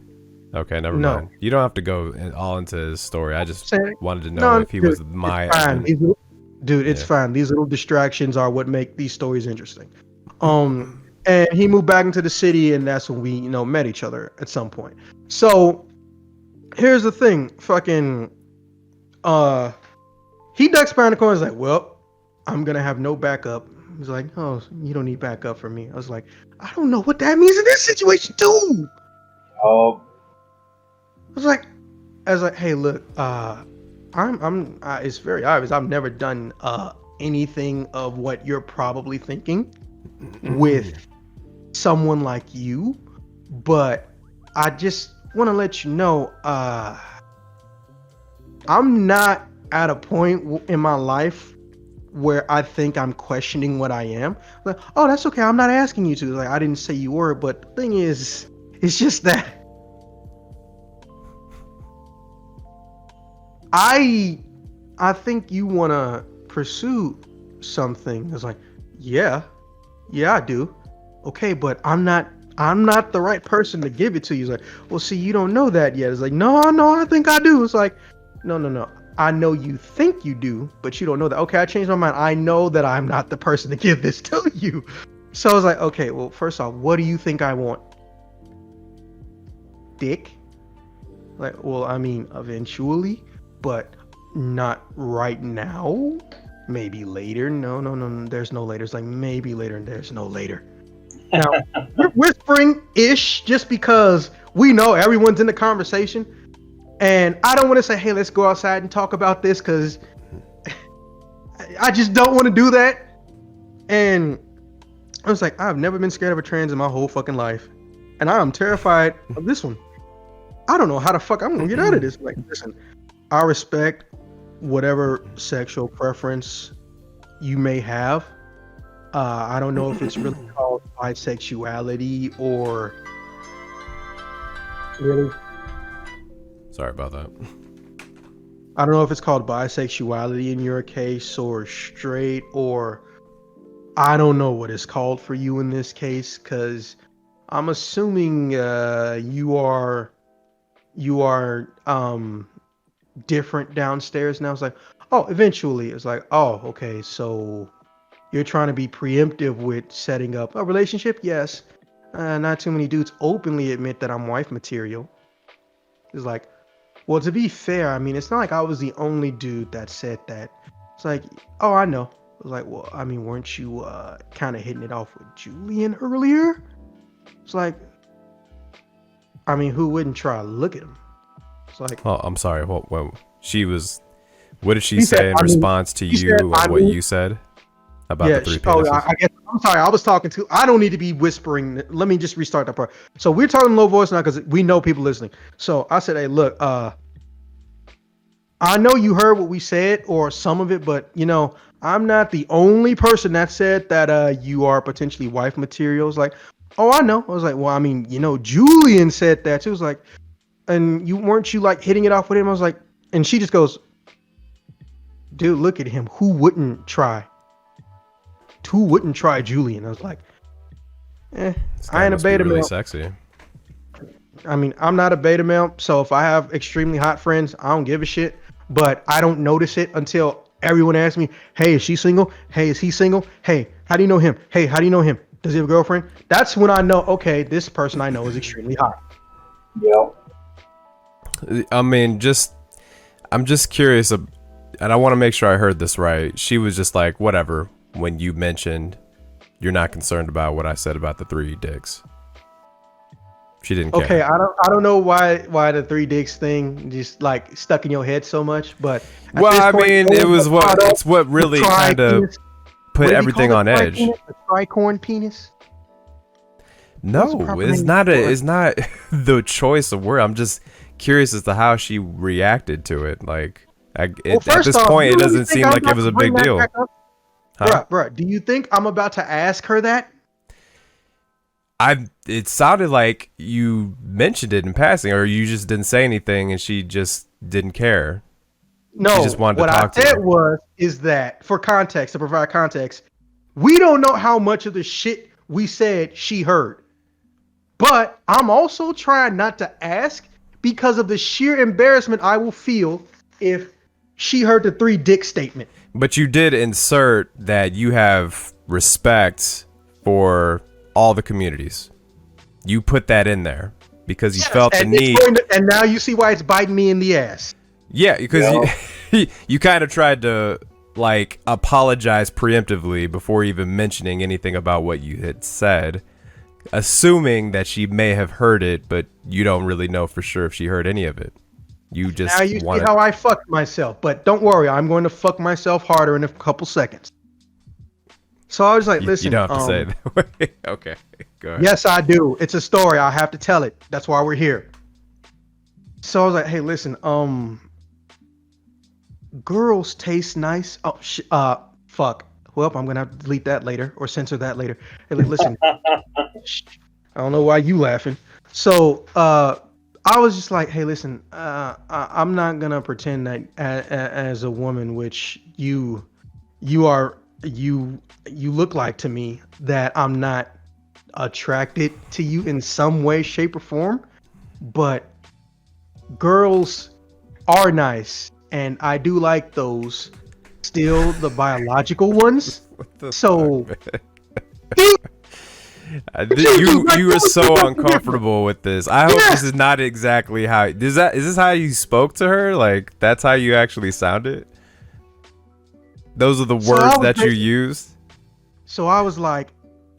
Okay, never mind. You don't have to go all into his story. I just wanted to know if he was my Evan. Dude, it's fine. These little distractions are what make these stories interesting. And he moved back into the city, and that's when we, met each other at some point. So here's the thing, fucking, he ducks behind the corner. He's like, well, I'm gonna have no backup. He's like, oh, you don't need backup for me. I was like, I don't know what that means in this situation, too. Oh. I was like, hey, look, it's very obvious. I've never done anything of what you're probably thinking with someone like you, but I just want to let you know, I'm not at a point in my life where I think I'm questioning what I am. Like, oh, that's okay. I'm not asking you to. Like, I didn't say you were, but the thing is, it's just that I think you want to pursue something. It's like, yeah, I do. Okay, but I'm not the right person to give it to you. It's like, well, see, you don't know that yet. It's like, no, I think I do. It's like, no. I know you think you do, but you don't know that. Okay, I changed my mind. I know that I'm not the person to give this to you. So I was like, okay, well, first off, what do you think I want? Dick? Like, well, I mean, eventually, but not right now. Maybe later. No. There's no later. It's like maybe later, and there's no later. Now, we're whispering-ish just because we know everyone's in the conversation. And I don't want to say, hey, let's go outside and talk about this, because I just don't want to do that. And I was like, I've never been scared of a trans in my whole fucking life. And I am terrified of this one. I don't know how the fuck I'm going to get out of this. Like, listen, I respect whatever sexual preference you may have. I don't know if it's really called bisexuality or really. Sorry about that. I don't know if it's called bisexuality in your case or straight, or I don't know what it's called for you in this case, because I'm assuming you are different downstairs now. It's like, oh, eventually. It's like, oh, okay, so you're trying to be preemptive with setting up a relationship? Yes. Not too many dudes openly admit that I'm wife material. It's like, well, to be fair, I mean, it's not like I was the only dude that said that. It's like, oh, I know. I was like, well, I mean, weren't you kind of hitting it off with Julian earlier? It's like, I mean, who wouldn't try to look at him? It's like, oh, I'm sorry. Well, she was. What did she say in response to you of what you said about the three penises? I guess I'm sorry. I was talking to. I don't need to be whispering. Let me just restart that part. So we're talking low voice now because we know people listening. So I said, hey, look, I know you heard what we said or some of it, but I'm not the only person that said that you are potentially wife material. It's like, oh, I know. I was like, well, I mean, Julian said that too. It was like, and weren't you like hitting it off with him? I was like, and she just goes, dude, look at him. Who wouldn't try? Who wouldn't try Julian? I was like, I ain't a beta male. Really sexy. I mean, I'm not a beta male, so if I have extremely hot friends, I don't give a shit. But I don't notice it until everyone asks me, hey, is she single? Hey, is he single? Hey, how do you know him? Hey, how do you know him? Does he have a girlfriend? That's when I know, okay, this person I know is extremely hot. Yep. I mean, I'm just curious, and I want to make sure I heard this right. She was just like, whatever, when you mentioned you're not concerned about what I said about the 3 dicks. She didn't care. Okay, I don't know why the 3 dicks thing just like stuck in your head so much, but well, I mean, it's what really kind of put everything on edge. The tricorn penis. No, it's not the choice of word. I'm just curious as to how she reacted to it. Like, At First this off, point, you it really doesn't think seem I'm like about it was to a bring big that deal. back up? Huh? Bruh, do you think I'm about to ask her that? It sounded like you mentioned it in passing, or you just didn't say anything, and she just didn't care. No, She just wanted to what I talk to said you. is that for context, to provide context, we don't know how much of the shit we said she heard. But I'm also trying not to ask because of the sheer embarrassment I will feel if she heard the 3 dick statement. But you did insert that you have respect for all the communities. You put that in there because you felt the And it's need. going to, and now you see why it's biting me in the ass. Yeah, because you kind of tried to like apologize preemptively before even mentioning anything about what you had said, assuming that she may have heard it, but you don't really know for sure if she heard any of it. You just Now you see wanted. how I fucked myself. But don't worry, I'm going to fuck myself harder in a couple seconds. So I was like, You listen, don't have to say it that way. Okay, go ahead. yes, I do. It's a story. I have to tell it. That's why we're here. So I was like, hey, listen, girls taste nice. Oh, fuck. Well, I'm gonna have to delete that later or censor that later. Hey, listen, I don't know why you laughing. So, I was just like, hey, listen, I'm not gonna pretend that as a woman, which you are, you look like to me, that I'm not attracted to you in some way, shape, or form. But girls are nice, and I do like those. Still, the biological ones. What the So, fuck, man? you, You are so uncomfortable with this. I hope this is not exactly how. Is this how you spoke to her? Like that's how you actually sounded? Those are the words that you used? So I was like,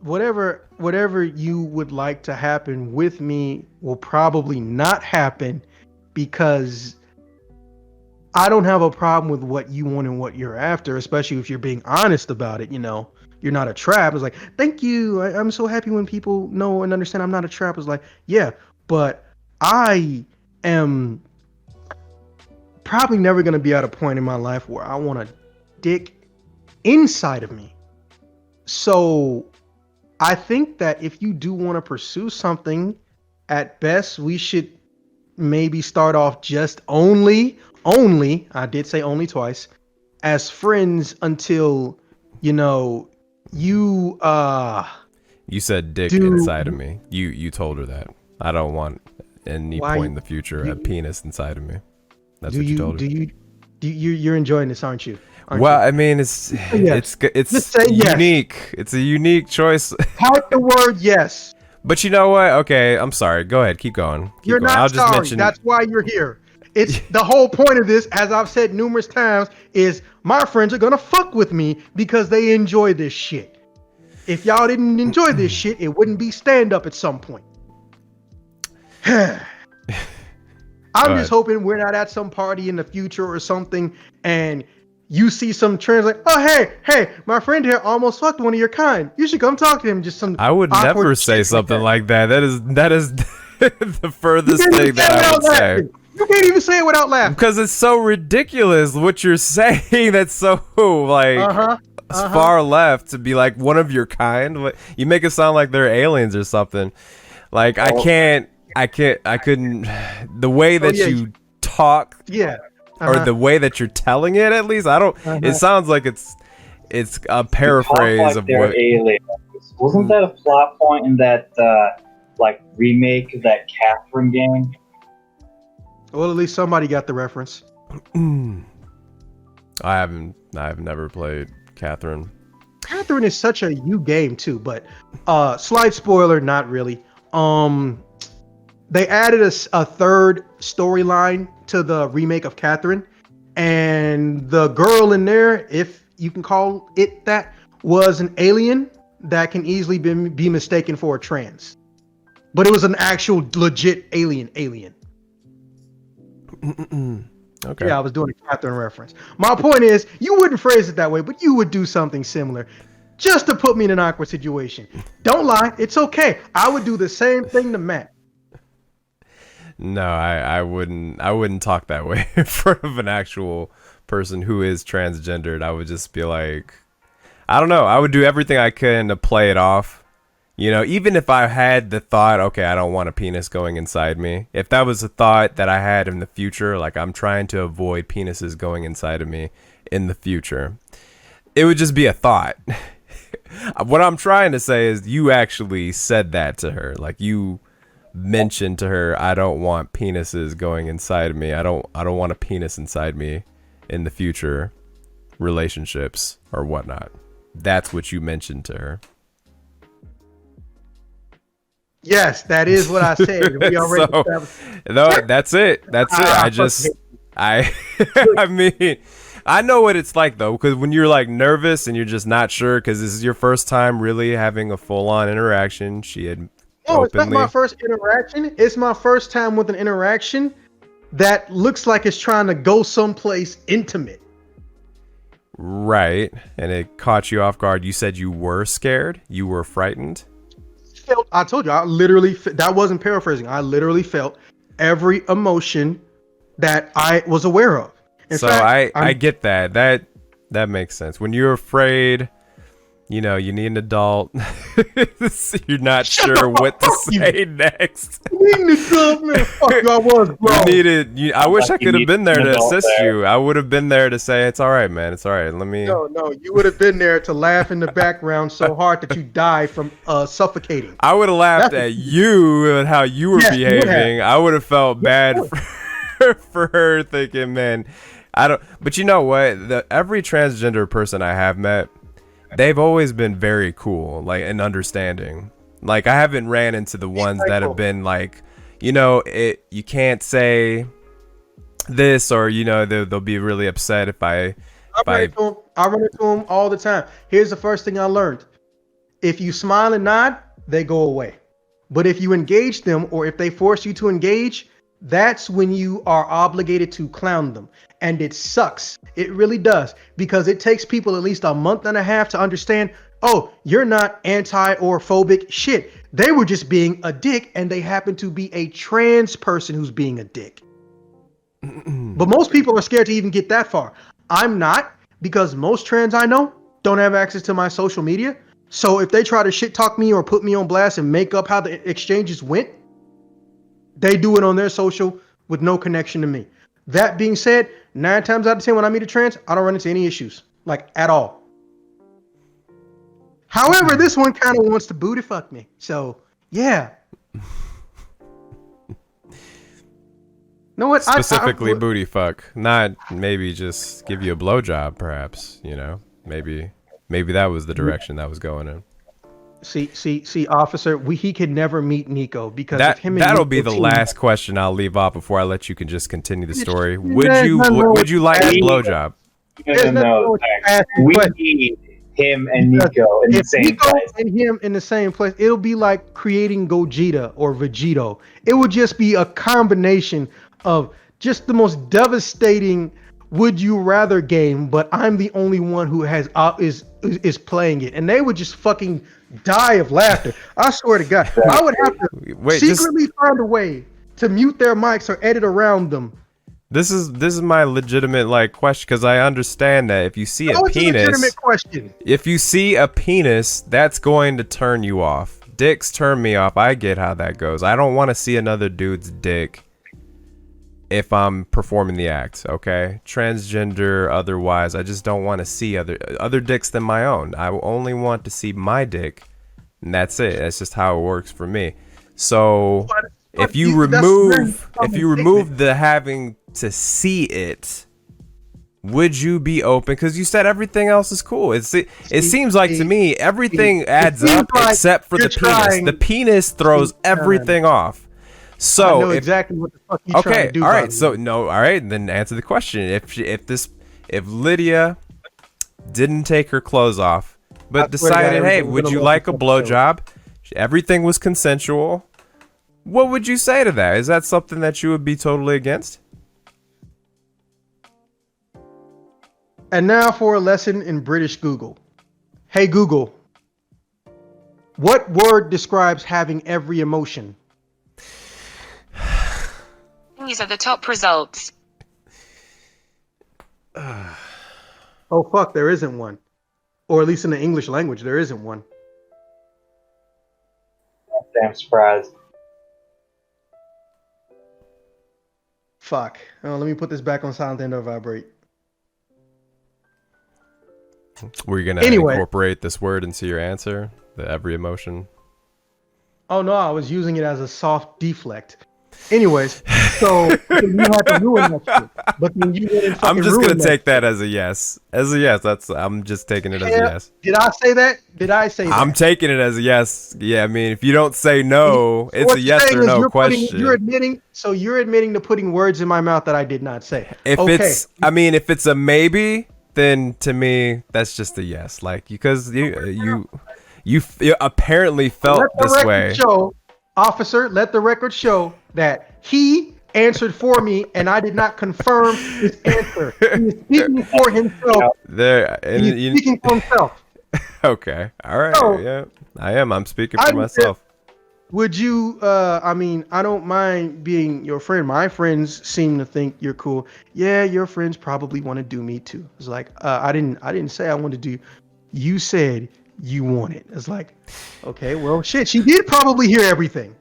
whatever you would like to happen with me will probably not happen, because I don't have a problem with what you want and what you're after, especially if you're being honest about it. You're not a trap. It's like, thank you. I'm so happy when people know and understand I'm not a trap. It's like, yeah, but I am probably never going to be at a point in my life where I want a dick inside of me. So I think that if you do want to pursue something, at best, we should maybe start off just only, I did say only twice, as friends until, you You said dick do. inside of me. You told her that. I don't want any point in the future a penis inside of me. That's what you told her. You're enjoying this, aren't you? I mean, it's Yes. Just say unique. yes. It's a unique choice. Type the word yes. But you know what? Okay, I'm sorry. Go ahead. Keep going. You're not I'll just sorry. mention. That's why you're here. It's the whole point of this, as I've said numerous times, is my friends are gonna fuck with me because they enjoy this shit. If y'all didn't enjoy this shit, it wouldn't be stand up at some point. I'm just hoping we're not at some party in the future or something, and you see some trends like, oh hey, my friend here almost fucked one of your kind. You should come talk to him. Just some. I would never say something like that. That is the furthest thing that I would say. You can't even say it without laughing. Because it's so ridiculous what you're saying. That's so like far left to be like one of your kind. You make it sound like they're aliens or something. Like I couldn't. The way that you talk, or the way that you're telling it, at least I don't. It sounds like it's a paraphrase of what. Aliens. Wasn't that a plot point in that remake of that Catherine game? Well, at least somebody got the reference. I've never played Catherine. Catherine is such a you game too, but slight spoiler, not really. They added a third storyline to the remake of Catherine, and the girl in there, if you can call it that, was an alien that can easily be mistaken for a trans. But it was an actual legit alien. Okay. Yeah, I was doing a Catherine reference. My point is, you wouldn't phrase it that way, but you would do something similar just to put me in an awkward situation. Don't lie. It's okay. I would do the same thing to Matt. No, I wouldn't talk that way in front of an actual person who is transgendered. I would just be like, I don't know. I would do everything I can to play it off. You know, even if I had the thought, okay, I don't want a penis going inside me. If that was a thought that I had in the future, like I'm trying to avoid penises going inside of me in the future, it would just be a thought. What I'm trying to say is you actually said that to her. Like you mentioned to her, I don't want penises going inside of me. I don't want a penis inside me in the future relationships or whatnot. That's what you mentioned to her. Yes, that is what I said. We already no, that's it. That's it. I mean, I know what it's like though, because when you're like nervous and you're just not sure, because this is your first time really having a full-on interaction. She had No, it's not my first interaction. It's my first time with an interaction that looks like it's trying to go someplace intimate. Right, and it caught you off guard. You said you were scared. You were frightened. I told you, I literally, that wasn't paraphrasing. I literally felt every emotion that I was aware of. In fact, I get that. That makes sense. When you're afraid, you know, you need an adult. You're not sure what to say next. I wish I could have been there to assist you. I would have been there to say, it's all right, man. It's all right. Let me. No, you would have been there to laugh in the background so hard that you died from suffocating. I would have laughed at you and how you were behaving. I would have felt bad for her thinking, man, I don't. But you know what? Every transgender person I have met, they've always been very cool, like, and understanding. Like, I haven't ran into the ones that have been like, you know, you can't say this, or, you know, they'll be really upset if I run into them all the time. Here's the first thing I learned. If you smile and nod, they go away. But if you engage them, or if they force you to engage, that's when you are obligated to clown them. And it sucks. It really does. Because it takes people at least a month and a half to understand, oh, you're not anti or phobic. Shit. They were just being a dick, and they happen to be a trans person who's being a dick. But most people are scared to even get that far. I'm not, because most trans I know don't have access to my social media. So if they try to shit talk me or put me on blast and make up how the exchanges went, they do it on their social with no connection to me. That being said, 9 times out of 10 when I meet a trans, I don't run into any issues, like, at all. However, this one kind of wants to booty fuck me. So, yeah. Know what? Specifically booty fuck, not maybe just give you a blowjob, perhaps, you know? Maybe that was the direction that was going in. See, officer, he could never meet Nico, because that'll be the last question I'll leave off before I let you can just continue the story. Would you like a blowjob? No. We need him and Nico in the same place. And him in the same place, it'll be like creating Gogeta or Vegito. It would just be a combination of just the most devastating would you rather game, but I'm the only one who is playing it, and they would just fucking die of laughter. I swear to God, I would have to secretly find a way to mute their mics or edit around them. This is my legitimate question, because I understand that if you see a penis, legitimate question. If you see a penis, that's going to turn you off. Dicks turn me off. I get how that goes. I don't want to see another dude's dick if I'm performing the act, okay? Transgender, otherwise, I just don't want to see other dicks than my own. I only want to see my dick, and that's it. That's just how it works for me. So if you remove the having to see it, would you be open? Because you said everything else is cool. It seems like to me everything adds up except for the penis. The penis throws everything off. So I know exactly what the fuck you trying to do. All right. So no, all right. Then answer the question. If Lydia didn't take her clothes off, but decided, hey, would you like a blowjob? Everything was consensual. What would you say to that? Is that something that you would be totally against? And now for a lesson in British Google. Hey Google, what word describes having every emotion? These are the top results. Oh fuck, there isn't one. Or at least in the English language, there isn't one. Damn surprised. Fuck. Oh, let me put this back on silent and or vibrate. Were you gonna Anyway. incorporate this word into your answer? The every emotion. Oh no, I was using it as a soft deflect. Anyways, so you had to ruin that shit. But then you didn't fucking I'm just ruin gonna that take that shit. as a yes. As a yes. That's. I'm just taking it as a Yeah. yes. Did I say that? Did I say that? I'm taking it as a yes. Yeah. I mean, if you don't say no, So it's what a you're yes saying or is no you're question. you're admitting to putting words in my mouth that I did not say. If Okay. it's, I mean, if it's a maybe, then to me that's just a yes. Like because you apparently felt Let the this record way. show, officer, let the record show that he answered for me and I did not confirm his answer. He is speaking for himself. There, He and is speaking for himself. okay, all right, So, yeah, I am. I'm speaking for I myself. Would you I mean, I don't mind being your friend. My friends seem to think you're cool. Yeah, your friends probably want to do me too. It's like, I didn't say I wanted to do. You said you want it. It's like, okay, well shit, she did probably hear everything.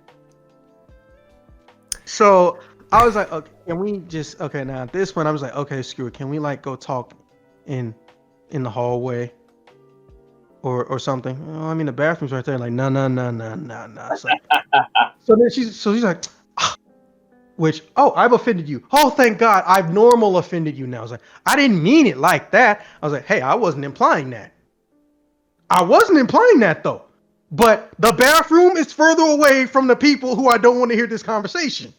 So I was like, okay, can we just now at this point I was like, okay, screw it. Can we like go talk in the hallway? Or something. Oh, I mean, the bathroom's right there. Like, no. It's like, so then she's like, which, oh, I've offended you. Oh, thank God, I've normal offended you now. I was like, I didn't mean it like that. I was like, hey, I wasn't implying that. I wasn't implying that though. But the bathroom is further away from the people who I don't want to hear this conversation.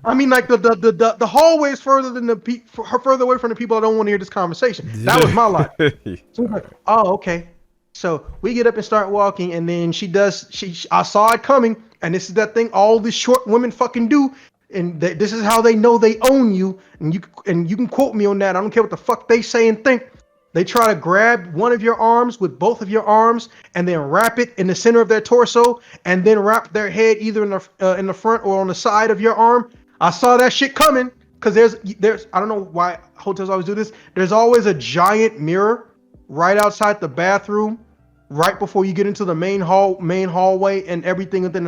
I mean, like the hallway is further than further away from the people I don't want to hear this conversation. That was my logic. So he's like, oh, okay. So we get up and start walking, and then I saw it coming, and this is that thing all these short women fucking do, and this is how they know they own you, and you can quote me on that. I don't care what the fuck they say and think. They try to grab one of your arms with both of your arms, and then wrap it in the center of their torso, and then wrap their head either in the front or on the side of your arm. I saw that shit coming because there's I don't know why hotels always do this. There's always a giant mirror right outside the bathroom, right before you get into the main hallway and everything within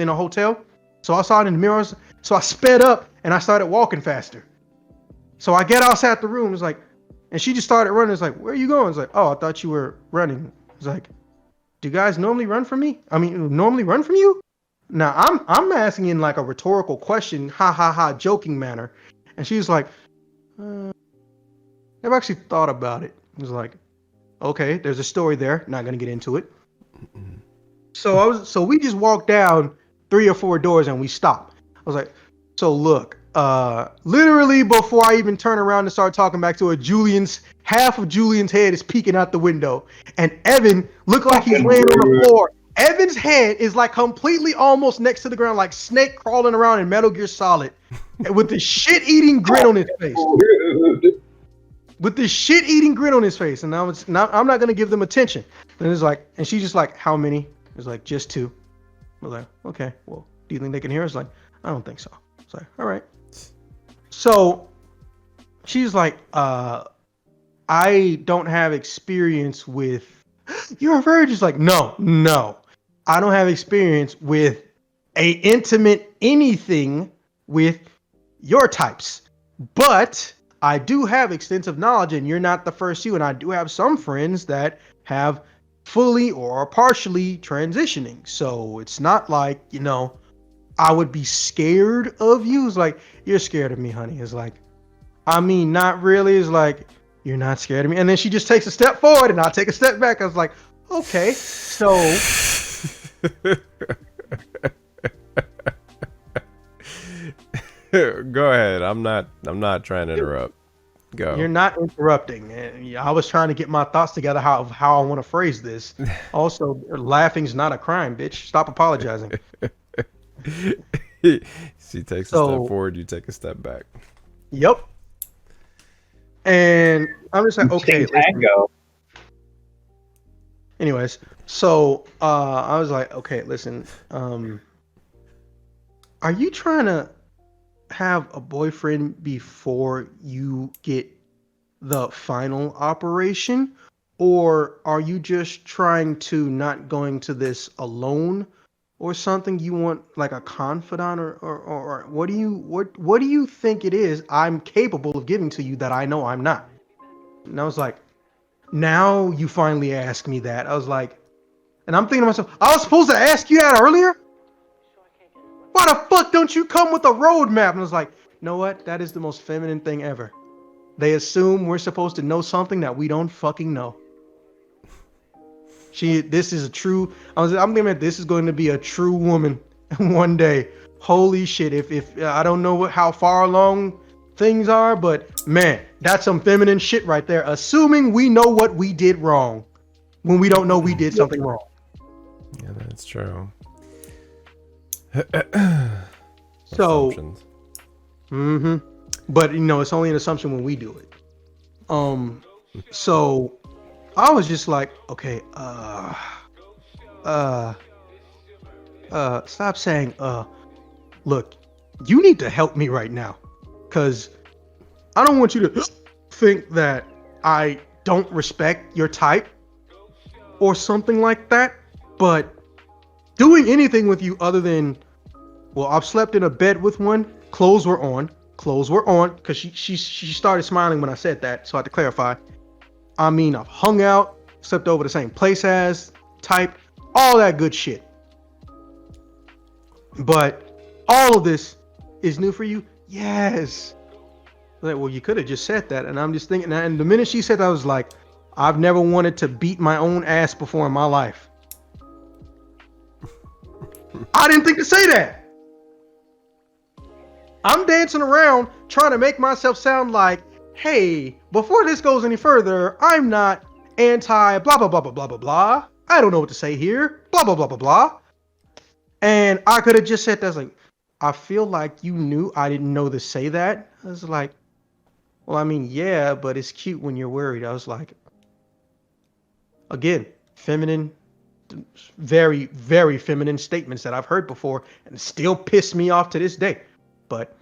a hotel. So I saw it in the mirrors. So I sped up and I started walking faster. So I get outside the room. It's like, and she just started running. It's like, where are you going? It's like, oh, I thought you were running. It's like, do you guys normally run from me? I mean, normally run from you? Now I'm asking in like a rhetorical question, joking manner, and she's like, I've actually thought about it. I was like, okay, there's a story there. Not gonna get into it. So we just walked down 3 or 4 doors and we stopped. I was like, so look, literally before I even turn around and start talking back to her, half of Julian's head is peeking out the window, and Evan looked like he's laying on the floor. Evan's head is like completely almost next to the ground, like Snake crawling around in Metal Gear Solid, with the shit-eating grin on his face. With the shit-eating grin on his face, and I'm not gonna give them attention. And it's like, and she's just like, how many? It's like, just 2. I was like, okay, well, do you think they can hear us? Like, I don't think so. It's like, all right. So she's like, I don't have experience with. You're a virgin. Just like, no. I don't have experience with a intimate anything with your types, but I do have extensive knowledge, and you're not the first you. And I do have some friends that have fully or partially transitioning. So it's not like, I would be scared of you. It's like, you're scared of me, honey. It's like, I mean, not really. It's like, you're not scared of me. And then she just takes a step forward and I'll take a step back. I was like, okay, so. Go ahead. I'm not trying to interrupt. Go. You're not interrupting. I was trying to get my thoughts together how I want to phrase this. Also, laughing's not a crime, bitch. Stop apologizing. She takes a step forward, you take a step back. Yep. And I'm just like, okay. Tango. Anyways, so I was like, okay, listen. Are you trying to have a boyfriend before you get the final operation, or are you just trying to not going to this alone or something? You want like a confidant, or what do you think it is I'm capable of giving to you that I know I'm not? And I was like, now you finally ask me that. I was like, and I'm thinking to myself, I was supposed to ask you that earlier. Why the fuck don't you come with a roadmap? And I was like, you know what? That is the most feminine thing ever. They assume we're supposed to know something that we don't fucking know. This is a true. I'm thinking this is going to be a true woman one day. Holy shit! If I don't know how far along things are, but man, that's some feminine shit right there. Assuming we know what we did wrong when we don't know we did something wrong. Yeah, that's true. So, Assumptions. but it's only an assumption when we do it. So I was just like, okay, stop saying, look, you need to help me right now, because I don't want you to think that I don't respect your type or something like that, but doing anything with you other than, well, I've slept in a bed with one, clothes were on, because she started smiling when I said that, so I had to clarify. I mean, I've hung out, slept over the same place as, type, all that good shit. But all of this is new for you? Yes. Like, well, you could have just said that. And I'm just thinking, and the minute she said that, I was like, I've never wanted to beat my own ass before in my life. I didn't think to say that. I'm dancing around trying to make myself sound like, hey, before this goes any further, I'm not anti blah, blah, blah, blah, blah, blah, blah. I don't know what to say here. Blah, blah, blah, blah, blah. And I could have just said that. Like, I feel like you knew I didn't know to say that. I was like, well, I mean, yeah, but it's cute when you're worried. I was like, again, feminine, very, very feminine statements that I've heard before and still piss me off to this day. But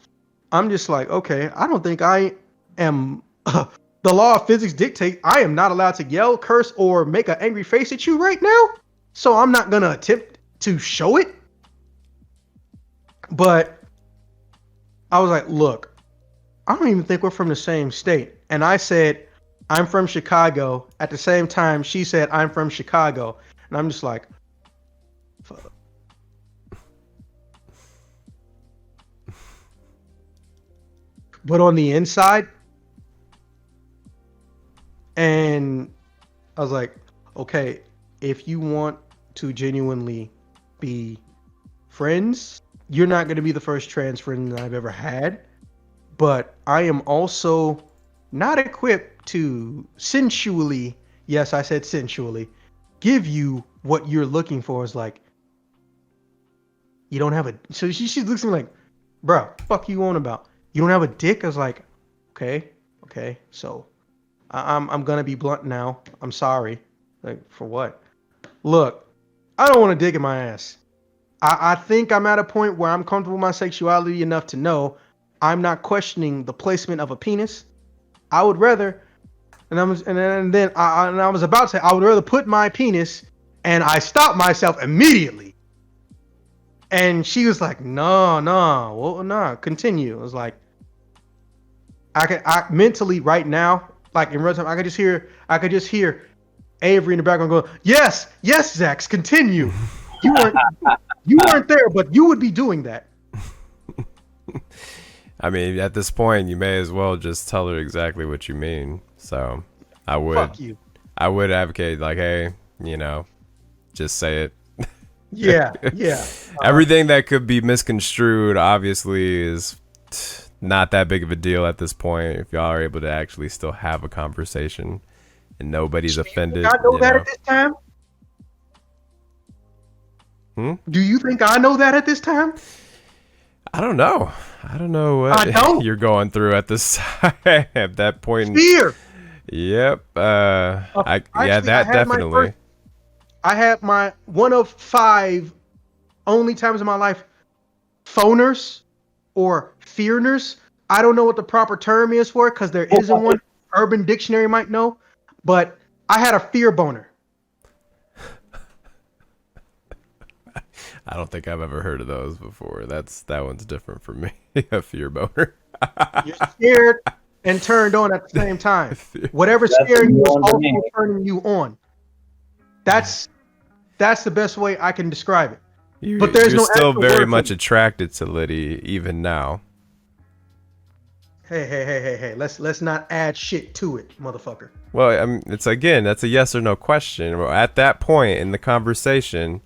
I'm just like, okay, I don't think I am. The law of physics dictates I am not allowed to yell, curse, or make an angry face at you right now. So I'm not going to attempt to show it. But I was like, look, I don't even think we're from the same state. And I said, I'm from Chicago. At the same time, she said, I'm from Chicago. And I'm just like, fuck. But on the inside, and I was like, okay, if you want to genuinely be friends, you're not going to be the first trans friend that I've ever had. But I am also not equipped to sensually, yes, I said sensually, give you what you're looking for. Is like, you don't have a, so she looks at me like, bro, fuck you on about? You don't have a dick? I was like, okay, so I'm gonna be blunt now. I'm sorry. Like, for what? Look, I don't want a dick in my ass. I think I'm at a point where I'm comfortable with my sexuality enough to know I'm not questioning the placement of a penis. I would rather, and I was about to say, I would rather put my penis, and I stopped myself immediately. And she was like, no, continue. I was like, I mentally right now, like in real time, I could just hear Avery in the background going, yes, Zax, continue. You weren't there, but you would be doing that. I mean, at this point, you may as well just tell her exactly what you mean. So, I would. Fuck you. I would advocate, like, hey, just say it. Yeah. Everything that could be misconstrued, obviously, is not that big of a deal at this point. If y'all are able to actually still have a conversation and nobody's offended. I know that at this time. Do you think I know that at this time? I don't know. I don't know what you're going through at this time, at that point. Fear. Yep. Definitely. I had my one of 5 only times in my life phoners or fearners. I don't know what the proper term is for it because there isn't one. Urban Dictionary might know, but I had a fear boner. I don't think I've ever heard of those before. That one's different for me. A fear boner. You're scared and turned on at the same time. Whatever's That's scaring you is more than also me. turning you on. That's the best way I can describe it. But there's You're no still actual very word for much it. attracted to Liddy even now. Hey. Let's not add shit to it, motherfucker. Well, I mean, that's a yes or no question. Well, at that point in the conversation,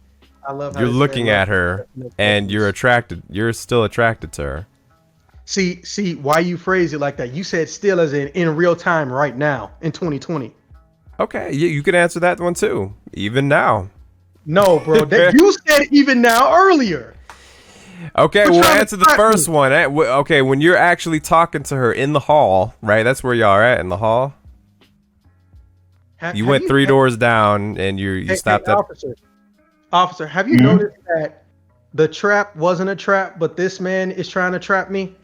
I love how you're this looking man at her loves and you're questions. attracted. You're still attracted to her. See why you phrase it like that. You said still as in real time right now in 2020. Okay, you can answer that one too. Even now. No, bro. You said even now earlier. Okay, Quit we'll trying to answer the trap first me. one. Okay, when you're actually talking to her in the hall, right? That's where y'all are at, in the hall. You went three doors down and you stopped at. Officer, have you noticed that the trap wasn't a trap, but this man is trying to trap me?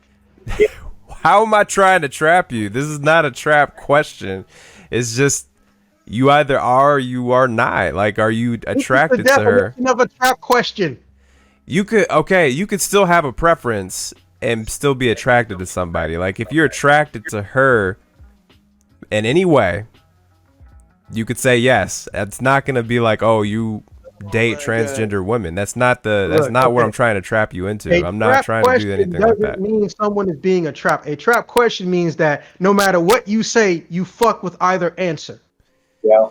How am I trying to trap you? This is not a trap question. It's just you either are or you are not. Like, are you This is the attracted to her? definition of a trap question. You could still have a preference and still be attracted to somebody. Like, if you're attracted to her in any way, you could say yes. It's not gonna be like, oh, you date transgender women. That's not what I'm trying to trap you into. A I'm not trap trying to do question anything like doesn't that. mean someone is being a trap. A trap question means that no matter what you say, you fuck with either answer. Yeah.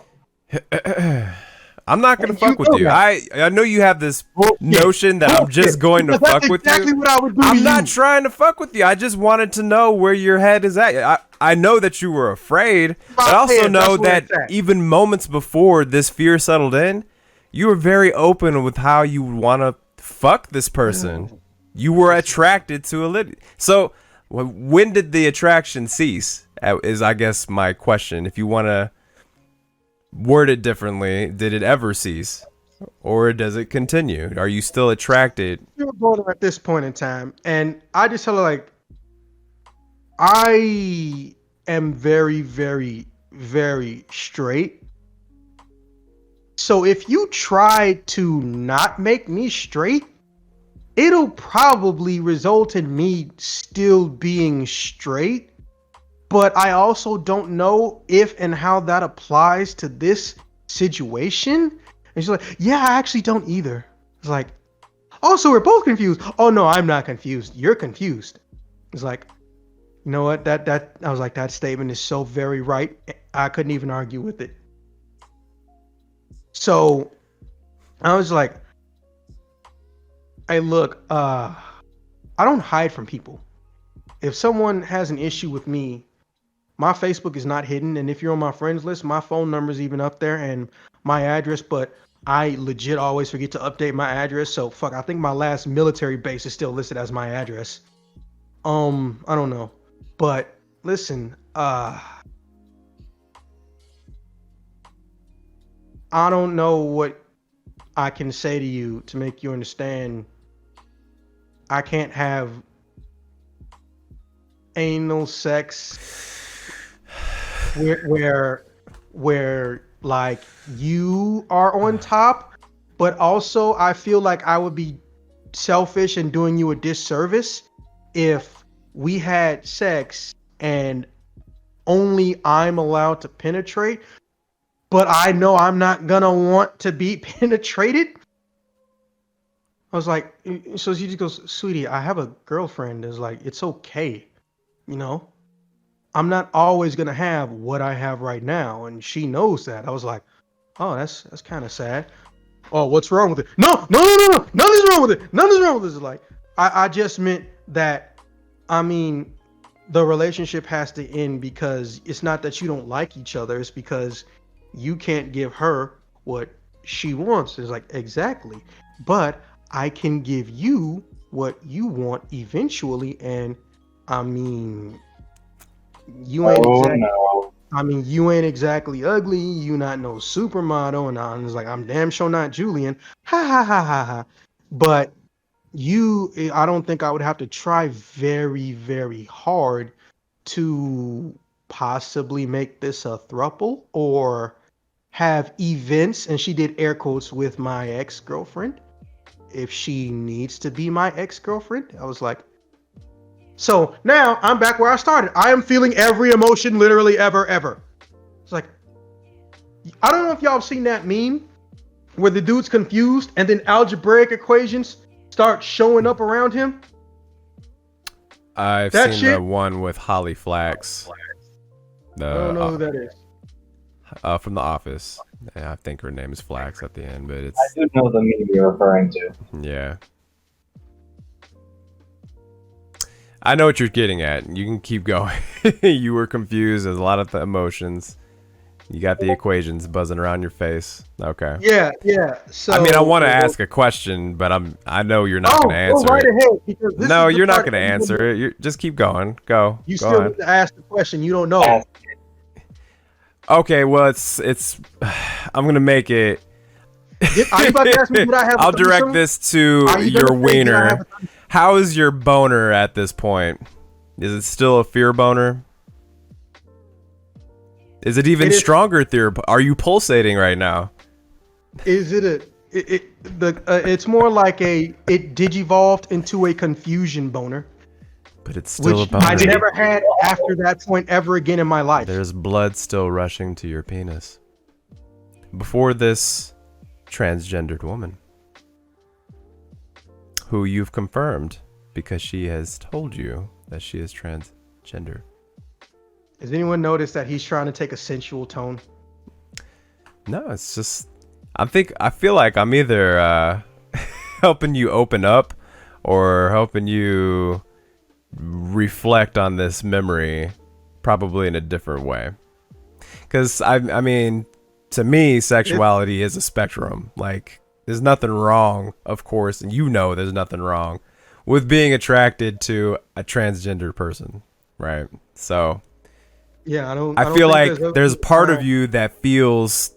I'm not gonna And fuck with know you. that. I know you have this Bullshit. notion that I'm just going to Because fuck that's with exactly you. what I would do I'm to not you. trying to fuck with you. I just wanted to know where your head is at. I know that you were afraid, but I also head, know that's where that it's at. even moments before this fear settled in, you were very open with how you would want to fuck this person. You were attracted to a lady. So when did the attraction cease? Is, I guess, my question. If you want to word it differently, did it ever cease? Or does it continue? Are you still attracted? You're going at this point in time, and I just tell her like, I am very, very, very straight. So if you try to not make me straight, it'll probably result in me still being straight. But I also don't know if and how that applies to this situation. And she's like, yeah, I actually don't either. It's like, oh, so we're both confused. Oh no, I'm not confused. You're confused. It's like, you know what? That I was like, that statement is so very right. I couldn't even argue with it. So I was like, hey, look, I don't hide from people. If someone has an issue with me, my Facebook is not hidden, and if you're on my friends list, my phone number is even up there and my address, but I legit always forget to update my address. So fuck, I think my last military base is still listed as my address. I don't know. But listen, I don't know what I can say to you to make you understand. I can't have anal sex where like you are on top, but also I feel like I would be selfish and doing you a disservice if we had sex and only I'm allowed to penetrate, but I know I'm not gonna want to be penetrated. I was like, so she just goes, sweetie, I have a girlfriend. Is like, it's okay, you know. I'm not always gonna have what I have right now, and she knows that. I was like, oh, that's kind of sad. Oh, what's wrong with it? No, nothing's wrong with it. Nothing's wrong with this. Like, I just meant that. I mean, the relationship has to end because it's not that you don't like each other. It's because you can't give her what she wants. It's like, exactly. But I can give you what you want eventually, and I mean, you ain't exactly. No. I mean, you ain't exactly ugly. You not no supermodel, and I was like, I'm damn sure not Julian. Ha ha ha ha ha. But I don't think I would have to try very, very hard to possibly make this a throuple or have events, and she did air quotes with my ex-girlfriend. If she needs to be my ex-girlfriend, I was like, so now I'm back where I started. I am feeling every emotion literally ever. It's like, I don't know if y'all have seen that meme where the dude's confused and then algebraic equations start showing up around him. I've That seen shit? the one with Holly Flax. I don't know who that is. From The Office. Yeah, I think her name is Flax at the end, but it's I do know the meme you're referring to. yeah. I know what you're getting at. You can keep going. You were confused. There's a lot of emotions. You got the equations buzzing around your face. Okay. Yeah. So I mean, I want to ask a question, but I know you're not going to answer go right it. ahead, because this No, is the you're not part going to answer it. Just keep going. Go. You Go still on. need to ask the question. You don't know. Ask. Okay, well, it's. I'm gonna make it. Are you about to ask me did I have a I'll direct threesome? this to Are you your gonna say, did I have wiener. a threesome? How is your boner at this point? Is it still a fear boner? Is it even It is- stronger fear? Are you pulsating right now? Is it it's more like it digivolved into a confusion boner, But it's still which a boner. I never had after that point ever again in my life. There's blood still rushing to your penis. Before this transgendered woman, who you've confirmed because she has told you that she is transgender. Has anyone noticed that he's trying to take a sensual tone? No, it's just I feel like I'm either helping you open up or helping you reflect on this memory probably in a different way. Cuz I mean, to me sexuality is a spectrum. Like there's nothing wrong, of course, and you know there's nothing wrong with being attracted to a transgender person, right? So Yeah, I don't feel think like there's part of you that feels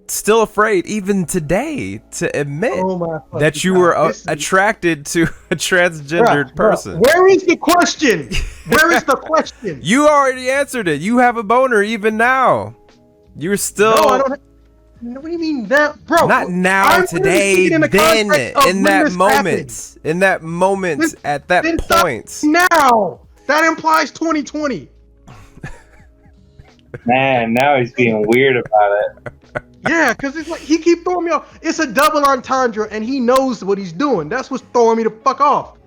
still afraid, even today, to admit Oh my that fucking you were God. This is- attracted to a transgendered Bruh, person. where is the question? Where is the question? You already answered it. You have a boner even now. You're still No, I don't. What do you mean that, bro? not now, I'm today, speaking in the then, context of in when that this moment, happened. in that moment, This- at that then stop point. Now that implies 2020. Man, now he's being weird about it. Yeah, because it's like he keep throwing me off. It's a double entendre, and he knows what he's doing. That's what's throwing me the fuck off.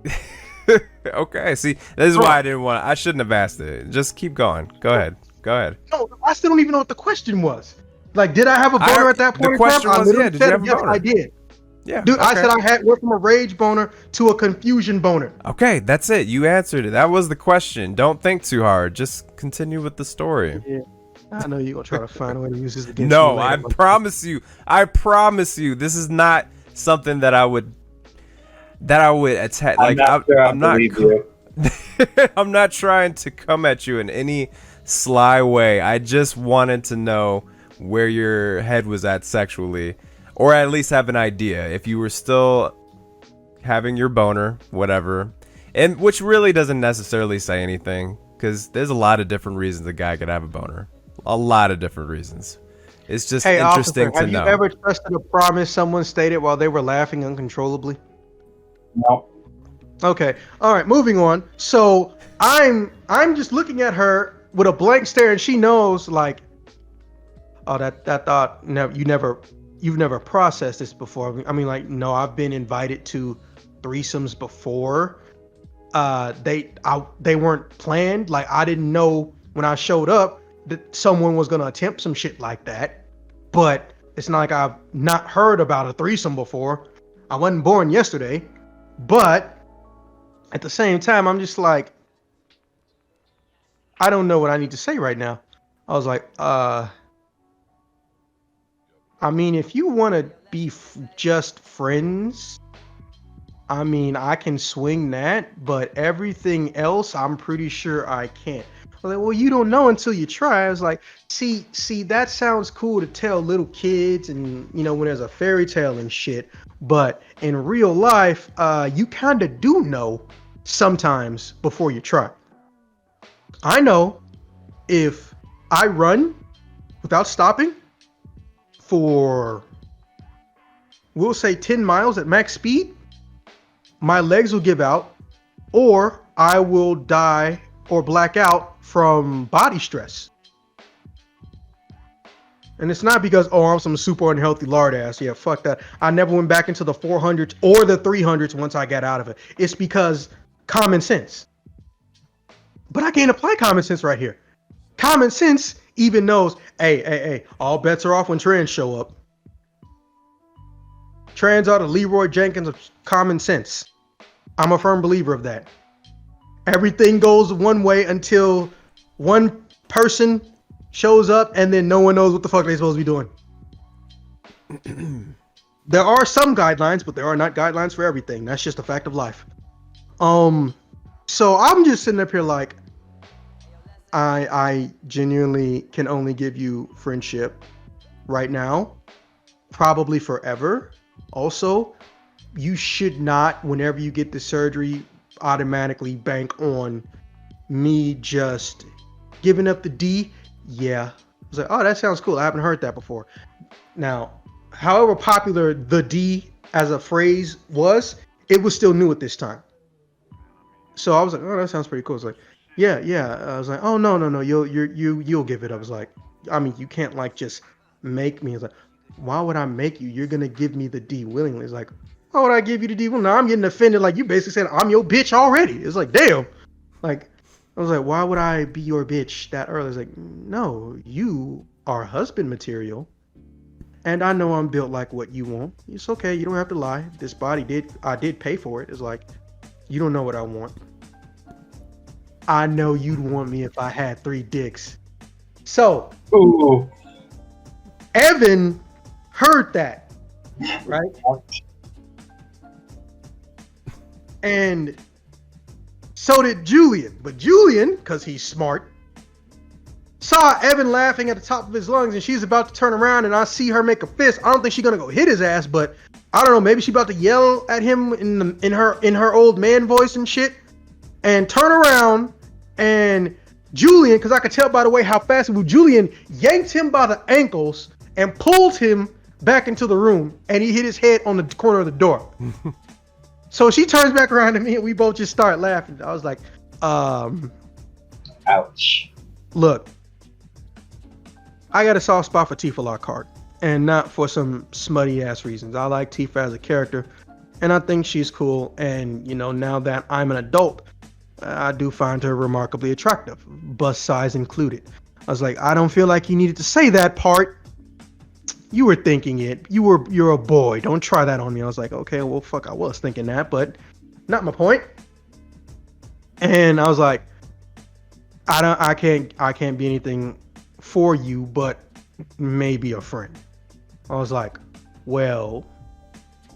Okay, see, this is why I didn't want. I shouldn't have asked it. Just keep going. Go ahead. Go ahead. No, I still don't even know what the question was. Like, did I have a boner at that the point in question time? I was, literally yeah, did you said have a yes, boner? I did. Yeah, Dude, I okay. said I had went from a rage boner to a confusion boner. Okay, that's it. You answered it. That was the question. Don't think too hard. Just continue with the story. Yeah. I know you're gonna try to find a way to use this against No, me I later. promise you. I promise you. This is not something that I would attack. I'm Like not sure I I'm not. believe you. I'm not trying to come at you in any sly way. I just wanted to know where your head was at sexually, or at least have an idea if you were still having your boner, whatever. And which really doesn't necessarily say anything, because there's a lot of different reasons a guy could have a boner. A lot of different reasons. It's just Hey, interesting officer, to know. have you ever trusted a promise someone stated while they were laughing uncontrollably? No. Okay. All right. Moving on. So I'm just looking at her with a blank stare, and she knows, like, oh, that thought. You've never processed this before. I mean, like, no, I've been invited to threesomes before. They weren't planned. Like, I didn't know when I showed up that someone was gonna attempt some shit like that. But it's not like I've not heard about a threesome before. I wasn't born yesterday, but at the same time, I'm just like, I don't know what I need to say right now. I was like, I mean, if you want to be just friends, I mean, I can swing that, but everything else, I'm pretty sure I can't. I was like, well, you don't know until you try. I was like, see, that sounds cool to tell little kids and, you know, when there's a fairy tale and shit. But in real life, you kind of do know sometimes before you try. I know if I run without stopping for, we'll say 10 miles at max speed, my legs will give out, or I will die or black out from body stress. And it's not because, oh, I'm some super unhealthy lard ass. Yeah, fuck that. I never went back into the 400s or the 300s once I got out of it. It's because common sense. But I can't apply common sense right here. Common sense even knows, hey, all bets are off when trans show up. Trans are the Leroy Jenkins of common sense. I'm a firm believer of that. Everything goes one way until one person shows up and then no one knows what the fuck they're supposed to be doing. There are some guidelines, but there are not guidelines for everything. That's just a fact of life. So I'm just sitting up here like, I genuinely can only give you friendship right now, probably forever. Also, you should not, whenever you get the surgery, automatically bank on me just giving up the D. Yeah. I was like, oh, that sounds cool. I haven't heard that before. Now, however popular the D as a phrase was, it was still new at this time. So I was like, oh, that sounds pretty cool. It's like, yeah. I was like, oh, no, you'll give it. I was like, I mean, you can't like just make me. I was like, why would I make you? You're gonna give me the D willingly. It's like, why would I give you the D? Well, now I'm getting offended. Like you basically said, I'm your bitch already. It's like, damn. Like, I was like, why would I be your bitch that early? It's like, no, you are husband material. And I know I'm built like what you want. It's okay. You don't have to lie. This body I did pay for it. It's like, you don't know what I want. I know you'd want me if I had 3 dicks. So, Ooh. Evan heard that, right? And so did Julian. But Julian, because he's smart, saw Evan laughing at the top of his lungs, and she's about to turn around, and I see her make a fist. I don't think she's gonna go hit his ass, but I don't know. Maybe she's about to yell at him in her old man voice and shit, and turn around. And Julian, because I could tell by the way how fast it was, Julian yanked him by the ankles and pulled him back into the room, and he hit his head on the corner of the door. So she turns back around to me, and we both just start laughing. I was like, ouch. Look, I got a soft spot for Tifa Lockhart, and not for some smutty ass reasons. I like Tifa as a character, and I think she's cool. And you know, now that I'm an adult, I do find her remarkably attractive, bust size included. I was like, I don't feel like you needed to say that part. You were thinking it. You're a boy. Don't try that on me. I was like, okay, well, fuck, I was thinking that, but not my point. And I was like, I can't be anything for you, but maybe a friend. I was like, well,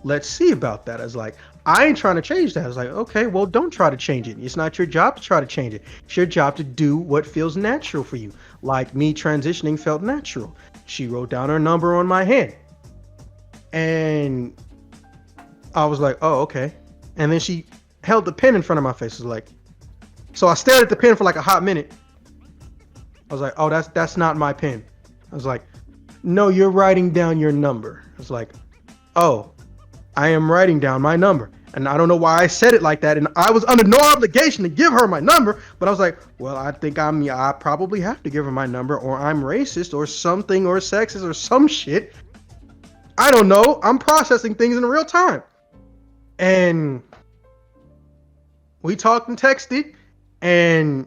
let's see about that. I was like, I ain't trying to change that. I was like, okay, well, don't try to change it. It's not your job to try to change it. It's your job to do what feels natural for you. Like me transitioning felt natural. She wrote down her number on my hand. And I was like, oh, okay. And then she held the pen in front of my face. It was like, so I stared at the pen for like a hot minute. I was like, oh, that's not my pen. I was like, no, you're writing down your number. I was like, oh, I am writing down my number. And I don't know why I said it like that. And I was under no obligation to give her my number. But I was like, well, I think I probably have to give her my number, or I'm racist or something, or sexist or some shit. I don't know. I'm processing things in real time. And we talked and texted. And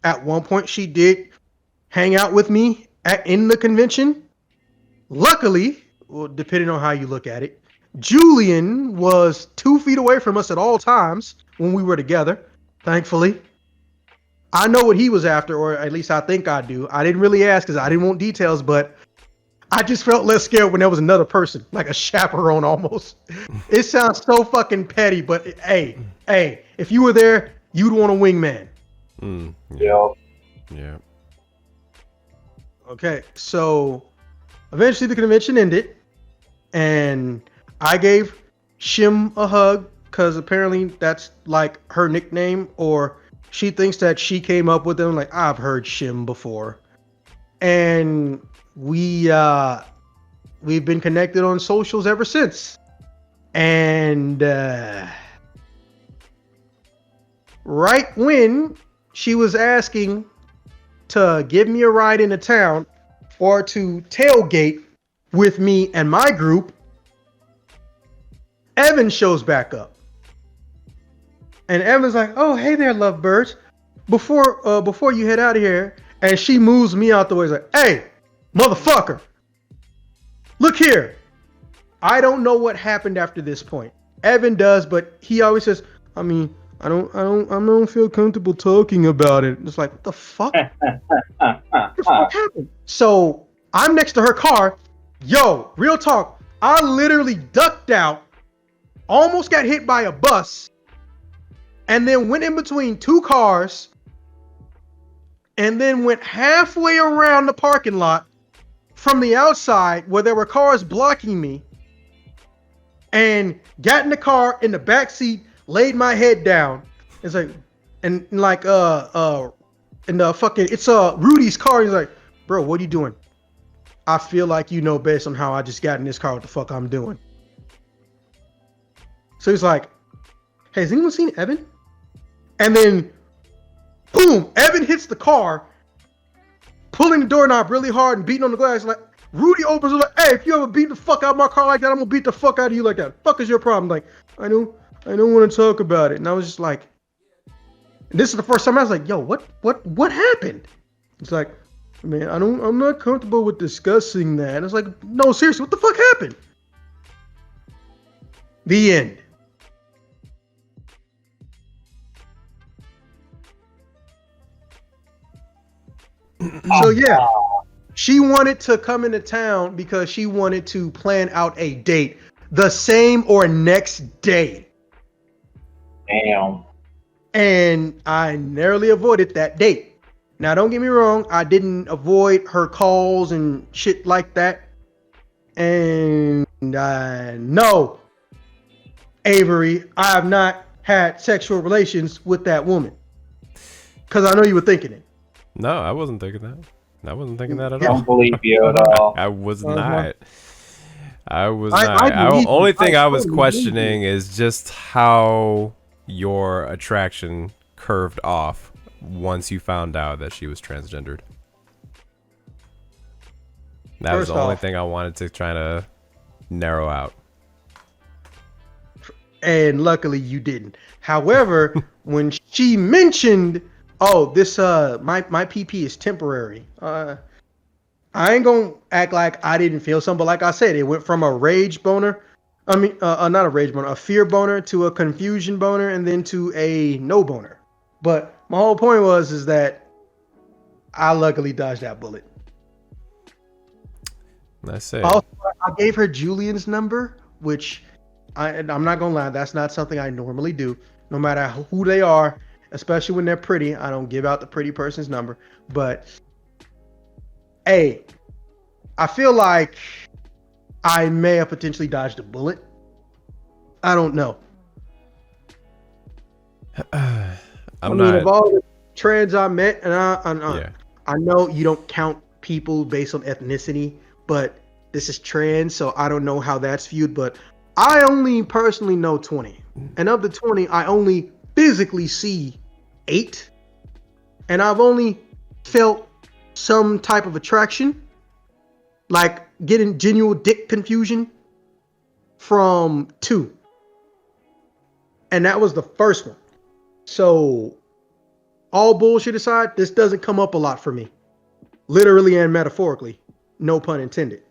at one point she did hang out with me in the convention. Luckily, well, depending on how you look at it, Julian was 2 feet away from us at all times when we were together, thankfully. I know what he was after, or at least I think I do. I didn't really ask because I didn't want details, but I just felt less scared when there was another person, like a chaperone almost. It sounds so fucking petty, but hey, if you were there, you'd want a wingman. Yeah. Yeah. Okay, so eventually the convention ended, and I gave Shim a hug because apparently that's like her nickname, or she thinks that she came up with them. Like, I've heard Shim before, and we've been connected on socials ever since. And right when she was asking to give me a ride into town or to tailgate with me and my group, Evan shows back up. And Evan's like, "Oh, hey there, lovebirds. Before you head out of here," and she moves me out the way. She's like, "Hey, motherfucker, look here." I don't know what happened after this point. Evan does, but he always says, "I mean, I don't feel comfortable talking about it." It's like, what the fuck? What the fuck happened? So I'm next to her car. Yo, real talk. I literally ducked out, almost got hit by a bus, and then went in between two cars, and then went halfway around the parking lot from the outside where there were cars blocking me, and got in the car in the back seat, laid my head down. It's like, and like in the fucking, it's Rudy's car. He's like, "Bro, what are you doing?" "I feel like you know based on how I just got in this car what the fuck I'm doing." So he's like, "Hey, has anyone seen Evan?" And then, boom, Evan hits the car, pulling the doorknob really hard and beating on the glass. Like, Rudy opens it like, "Hey, if you ever beat the fuck out of my car like that, I'm gonna beat the fuck out of you like that. Fuck is your problem?" Like, I don't want to talk about it. And I was just like, and this is the first time I was like, "Yo, what happened?" It's like, "Man, I'm not comfortable with discussing that." And it's like, "No, seriously, what the fuck happened?" The end. So yeah, she wanted to come into town because she wanted to plan out a date the same or next day. Damn. And I narrowly avoided that date. Now, don't get me wrong, I didn't avoid her calls and shit like that. And no, Avery, I have not had sexual relations with that woman. Because I know you were thinking it. No, I wasn't thinking that. I wasn't thinking that at I all. don't believe you at all. I was Uh-huh. not. I was I not. believe Only you. thing I I was totally questioning is just how your attraction curved off once you found out that she was transgendered. That was First the only off- thing I wanted to try to narrow out. And luckily you didn't. However, when she mentioned, "Oh, this my PP is temporary," I ain't gonna act like I didn't feel something. But like I said, it went from a rage boner, I mean, not a rage boner, a fear boner, to a confusion boner, and then to a no boner. But my whole point is that I luckily dodged that bullet. I say. Also, I gave her Julian's number, which I'm not gonna lie, that's not something I normally do. No matter who they are, especially when they're pretty, I don't give out the pretty person's number. But hey, I feel like I may have potentially dodged a bullet. I don't know. I'm I mean, not. of all the trans I met, and Yeah. I know you don't count people based on ethnicity, but this is trans, so I don't know how that's viewed. But I only personally know 20, and of the 20, I only physically see 8, and I've only felt some type of attraction, like getting genuine dick confusion, from 2, and that was the first one. So, all bullshit aside, this doesn't come up a lot for me, literally and metaphorically, no pun intended.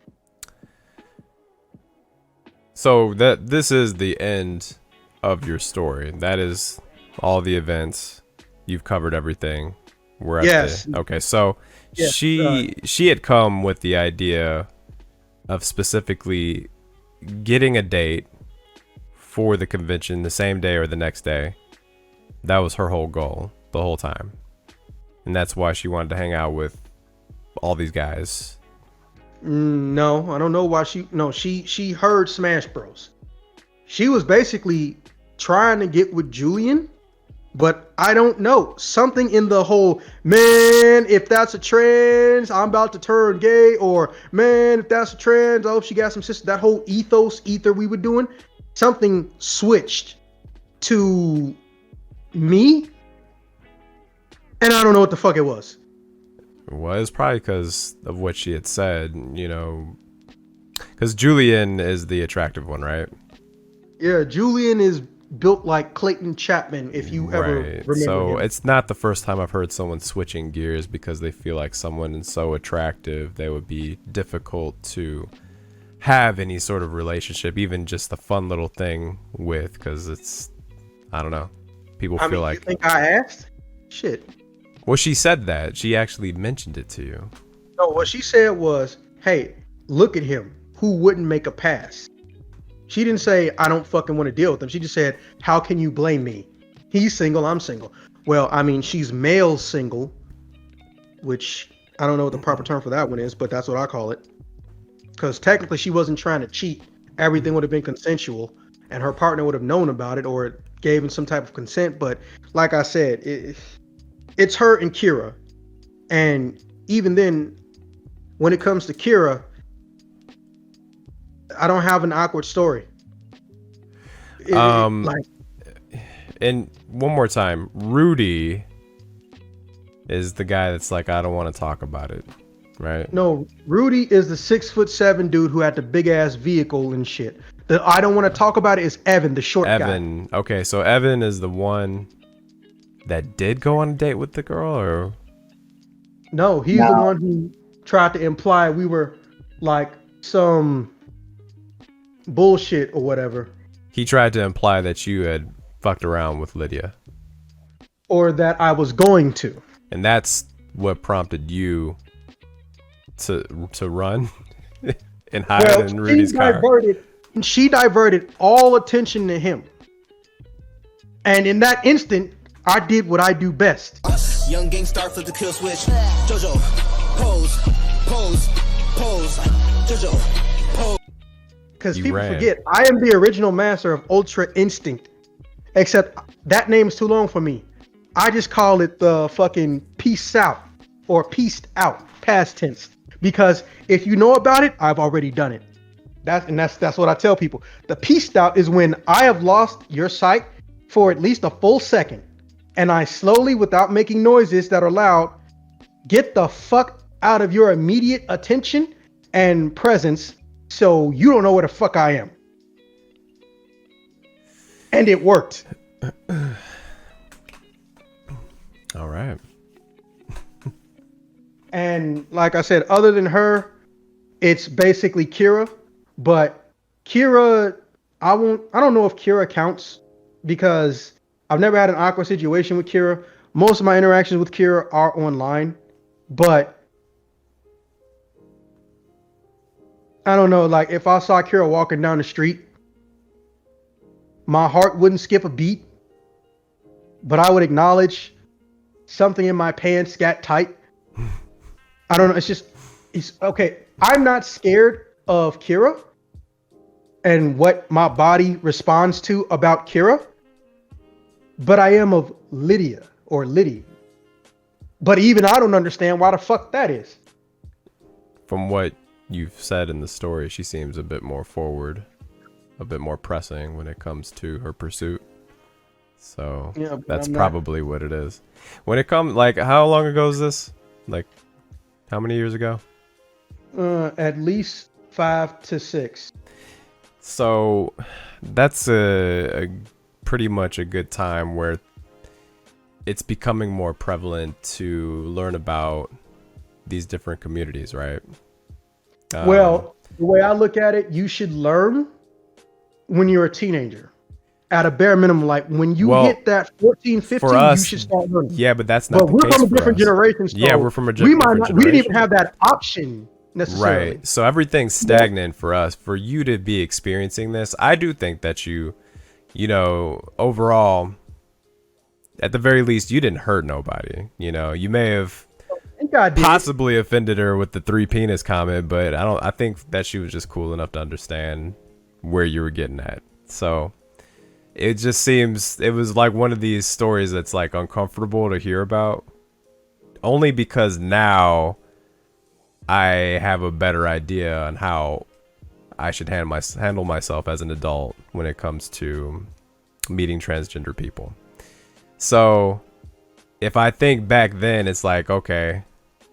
So this is the end of your story. That is all the events. You've covered everything. We're at Yes. okay. So Yes, she had come with the idea of specifically getting a date for the convention the same day or the next day. That was her whole goal the whole time. And that's why she wanted to hang out with all these guys. No, I don't know why she heard Smash Bros. She was basically trying to get with Julian, but I don't know. Something in the whole, man, if that's a trans, I'm about to turn gay, or man, if that's a trans, I hope she got some sister. That whole ether we were doing, something switched to me, and I don't know what the fuck it was. Well, it's probably because of what she had said, you know, because Julian is the attractive one, right? Yeah, Julian is built like Clayton Chapman, if you ever remember So him. it's not the first time I've heard someone switching gears because they feel like someone is so attractive they would be difficult to have any sort of relationship, even just a fun little thing with, because it's, I don't know, people feel like. You think I asked? Shit. Well, she said that. She actually mentioned it to you. No, what she said was, hey, look at him. Who wouldn't make a pass? She didn't say, I don't fucking want to deal with him. She just said, how can you blame me? He's single, I'm single. Well, I mean, she's male single, which I don't know what the proper term for that one is, but that's what I call it. Because technically she wasn't trying to cheat. Everything would have been consensual, and her partner would have known about it or gave him some type of consent. But like I said, it's her and Kira. And even then, when it comes to Kira, I don't have an awkward story. And one more time, Rudy is the guy that's like, I don't want to talk about it, right? No, Rudy is the 6'7" dude who had the big ass vehicle and shit. The I don't want to talk about it is Evan, the short guy. Okay, so Evan is the one that did go on a date with the girl, or No, he's the one who tried to imply we were like some bullshit or whatever. he tried to imply that you had fucked around with Lydia, or that I was going to. and that's what prompted you to run and hide in Rudy's car. She diverted all attention to him, and in that instant, I did what I do best. Young gang start flip the kill switch. Jojo, pose, pose, pose. Jojo, pose. Because You people ran. forget, I am the original master of Ultra Instinct. Except that name is too long for me. I just call it the fucking peace out or peaced out, past tense. Because if you know about it, I've already done it. That's what I tell people. The peaced out is when I have lost your sight for at least a full second, and I slowly, without making noises that are loud, get the fuck out of your immediate attention and presence, so you don't know where the fuck I am. And it worked. All right. And like I said, other than her, it's basically Kira. But Kira, I don't know if Kira counts because I've never had an awkward situation with Kira. Most of my interactions with Kira are online, but I don't know, like if I saw Kira walking down the street, my heart wouldn't skip a beat, but I would acknowledge something in my pants got tight. I don't know. It's okay. I'm not scared of Kira and what my body responds to about Kira, but I am of Lydia or Liddy. But even I don't understand why the fuck that is. From what you've said in the story, she seems a bit more forward, a bit more pressing when it comes to her pursuit. So Yeah, that's probably what it is. When it comes, like, how long ago is this? Like, how many years ago? At least 5 to 6. So that's a pretty much a good time where it's becoming more prevalent to learn about these different communities, right? Well, the way I look at it, you should learn when you're a teenager. At a bare minimum, like when you hit that 14, 15, for us, you should start learning. Yeah, but that's not But the we're case from a for different us. generation. So Yeah, we're from a we different generation. we didn't even have that option necessarily. Right. So everything's stagnant for us. For you to be experiencing this, I do think that you know, overall, at the very least, you didn't hurt nobody. You know, you may have And God did. possibly offended her with the 3 penis comment, but I think that she was just cool enough to understand where you were getting at. So it just seems it was like one of these stories that's like uncomfortable to hear about, only because now I have a better idea on how I should handle myself as an adult when it comes to meeting transgender people. So if I think back then, it's like, okay,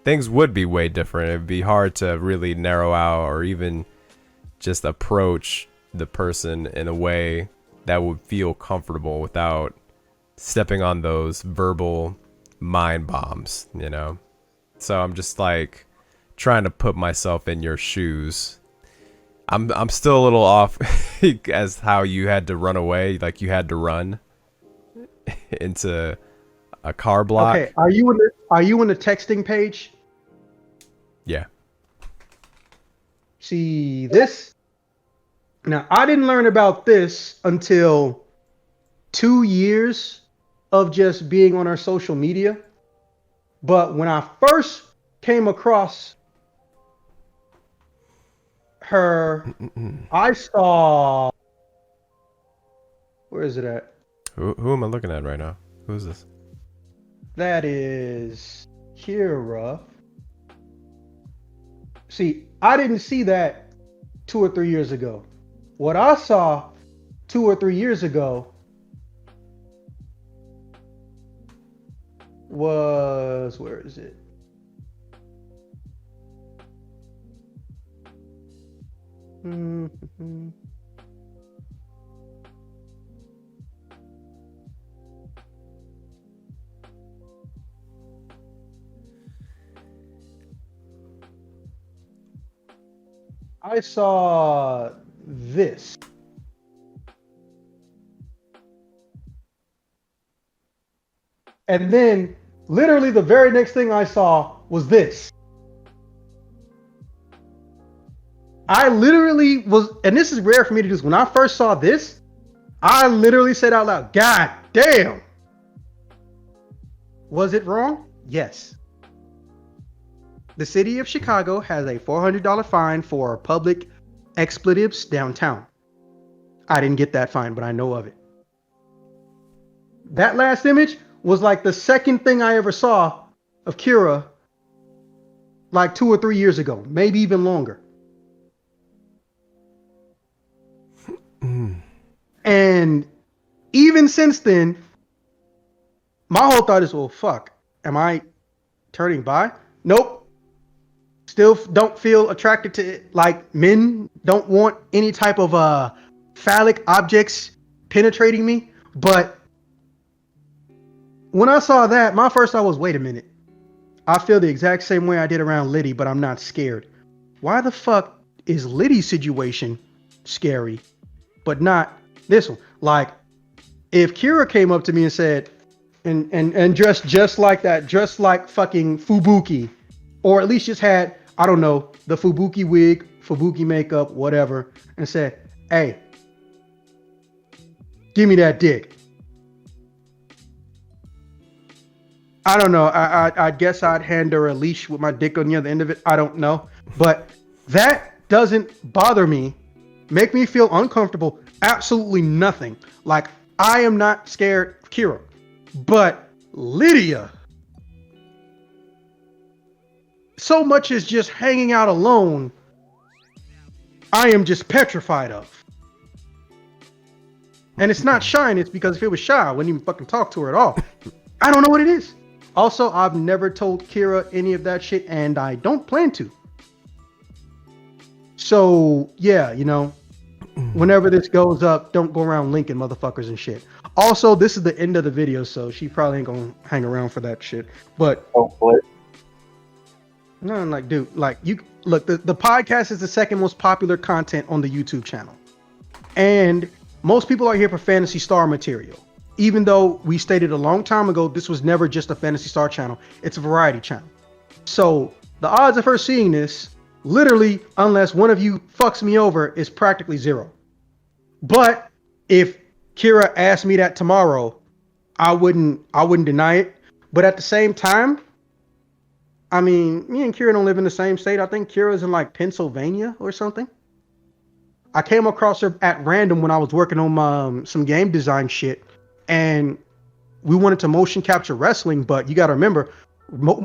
things would be way different. It'd be hard to really narrow out or even just approach the person in a way that would feel comfortable without stepping on those verbal mind bombs, you know? So I'm just like trying to put myself in your shoes. I'm still a little off as how you had to run away, like you had to run into a car block. Okay, are you in the texting page? Yeah. See this? Now, I didn't learn about this until 2 years of just being on our social media. But when I first came across her, I saw. Where is it at? Who am I looking at right now? Who's this? That is Kira. See, I didn't see that 2 or 3 years ago. What I saw 2 or 3 years ago was, where is it? I saw this. And then literally the very next thing I saw was this. I literally was, and this is rare for me to do, when I first saw this, I literally said out loud, God damn. Was it wrong? Yes. The city of Chicago has a $400 fine for public expletives downtown. I didn't get that fine, but I know of it. That last image was like the second thing I ever saw of Kira, like 2 or 3 years ago, maybe even longer. And even since then, my whole thought is, well, fuck, am I turning bi? Nope. Still don't feel attracted to it. Like, men don't want any type of phallic objects penetrating me. But when I saw that, my first thought was, wait a minute. I feel the exact same way I did around Liddy, but I'm not scared. Why the fuck is Liddy's situation scary, but not this one? Like, if Kira came up to me and said, and dressed just like that, dressed like fucking Fubuki, or at least just had, I don't know, the Fubuki wig, Fubuki makeup, whatever, and said, hey, give me that dick. I don't know. I guess I'd hand her a leash with my dick on the other end of it. I don't know. But that doesn't bother me, make me feel uncomfortable. Absolutely nothing. Like, I am not scared of Kira. But Lydia, so much as just hanging out alone, I am just petrified of. And it's not shyness, because if it was shy, I wouldn't even fucking talk to her at all. I don't know what it is. Also, I've never told Kira any of that shit, and I don't plan to. So, yeah, you know, whenever this goes up, don't go around linking motherfuckers and shit. Also, this is the end of the video, so she probably ain't gonna hang around for that shit. But Hopefully. no, like, dude, like, you look, the podcast is the second most popular content on the YouTube channel, and most people are here for Phantasy Star material. Even though we stated a long time ago, this was never just a Phantasy Star channel, it's a variety channel. So the odds of her seeing this, literally, unless one of you fucks me over, is practically zero. But if Kira asked me that tomorrow, I wouldn't deny it. But at the same time, I mean, me and Kira don't live in the same state. I think Kira's in like Pennsylvania or something. I came across her at random when I was working on some game design shit, and we wanted to motion capture wrestling, but you got to remember,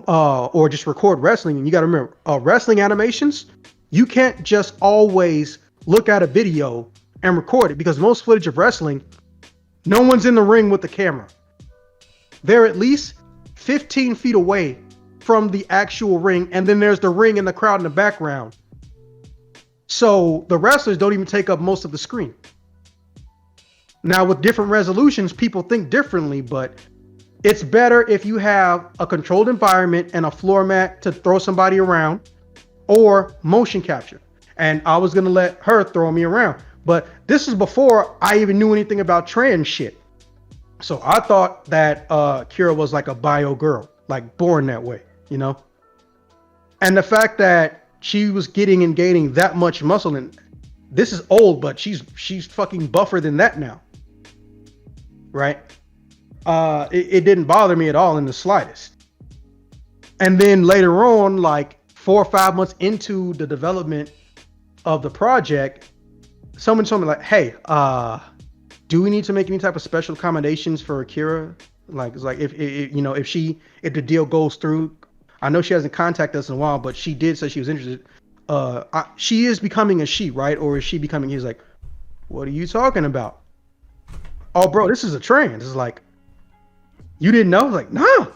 or just record wrestling, and you got to remember, wrestling animations, you can't just always look at a video and record it, because most footage of wrestling, no one's in the ring with the camera. They're at least 15 feet away from the actual ring, and then there's the ring and the crowd in the background. So the wrestlers don't even take up most of the screen. Now, with different resolutions, people think differently, but it's better if you have a controlled environment and a floor mat to throw somebody around, or motion capture. And I was going to let her throw me around. But this is before I even knew anything about trans shit. So I thought that Kira was like a bio girl, like born that way, you know? And the fact that she was getting and gaining that much muscle, and this is old, but she's fucking buffer than that now, right? It didn't bother me at all in the slightest. And then later on, like 4 or 5 months into the development of the project, someone told me like, hey, do we need to make any type of special accommodations for Akira? Like, it's like if the deal goes through. I know she hasn't contacted us in a while, but she did say she was interested. She is becoming a she, right? Or is she becoming? He's like, what are you talking about? Oh, bro, this is a trans. It's like, you didn't know? Like, no.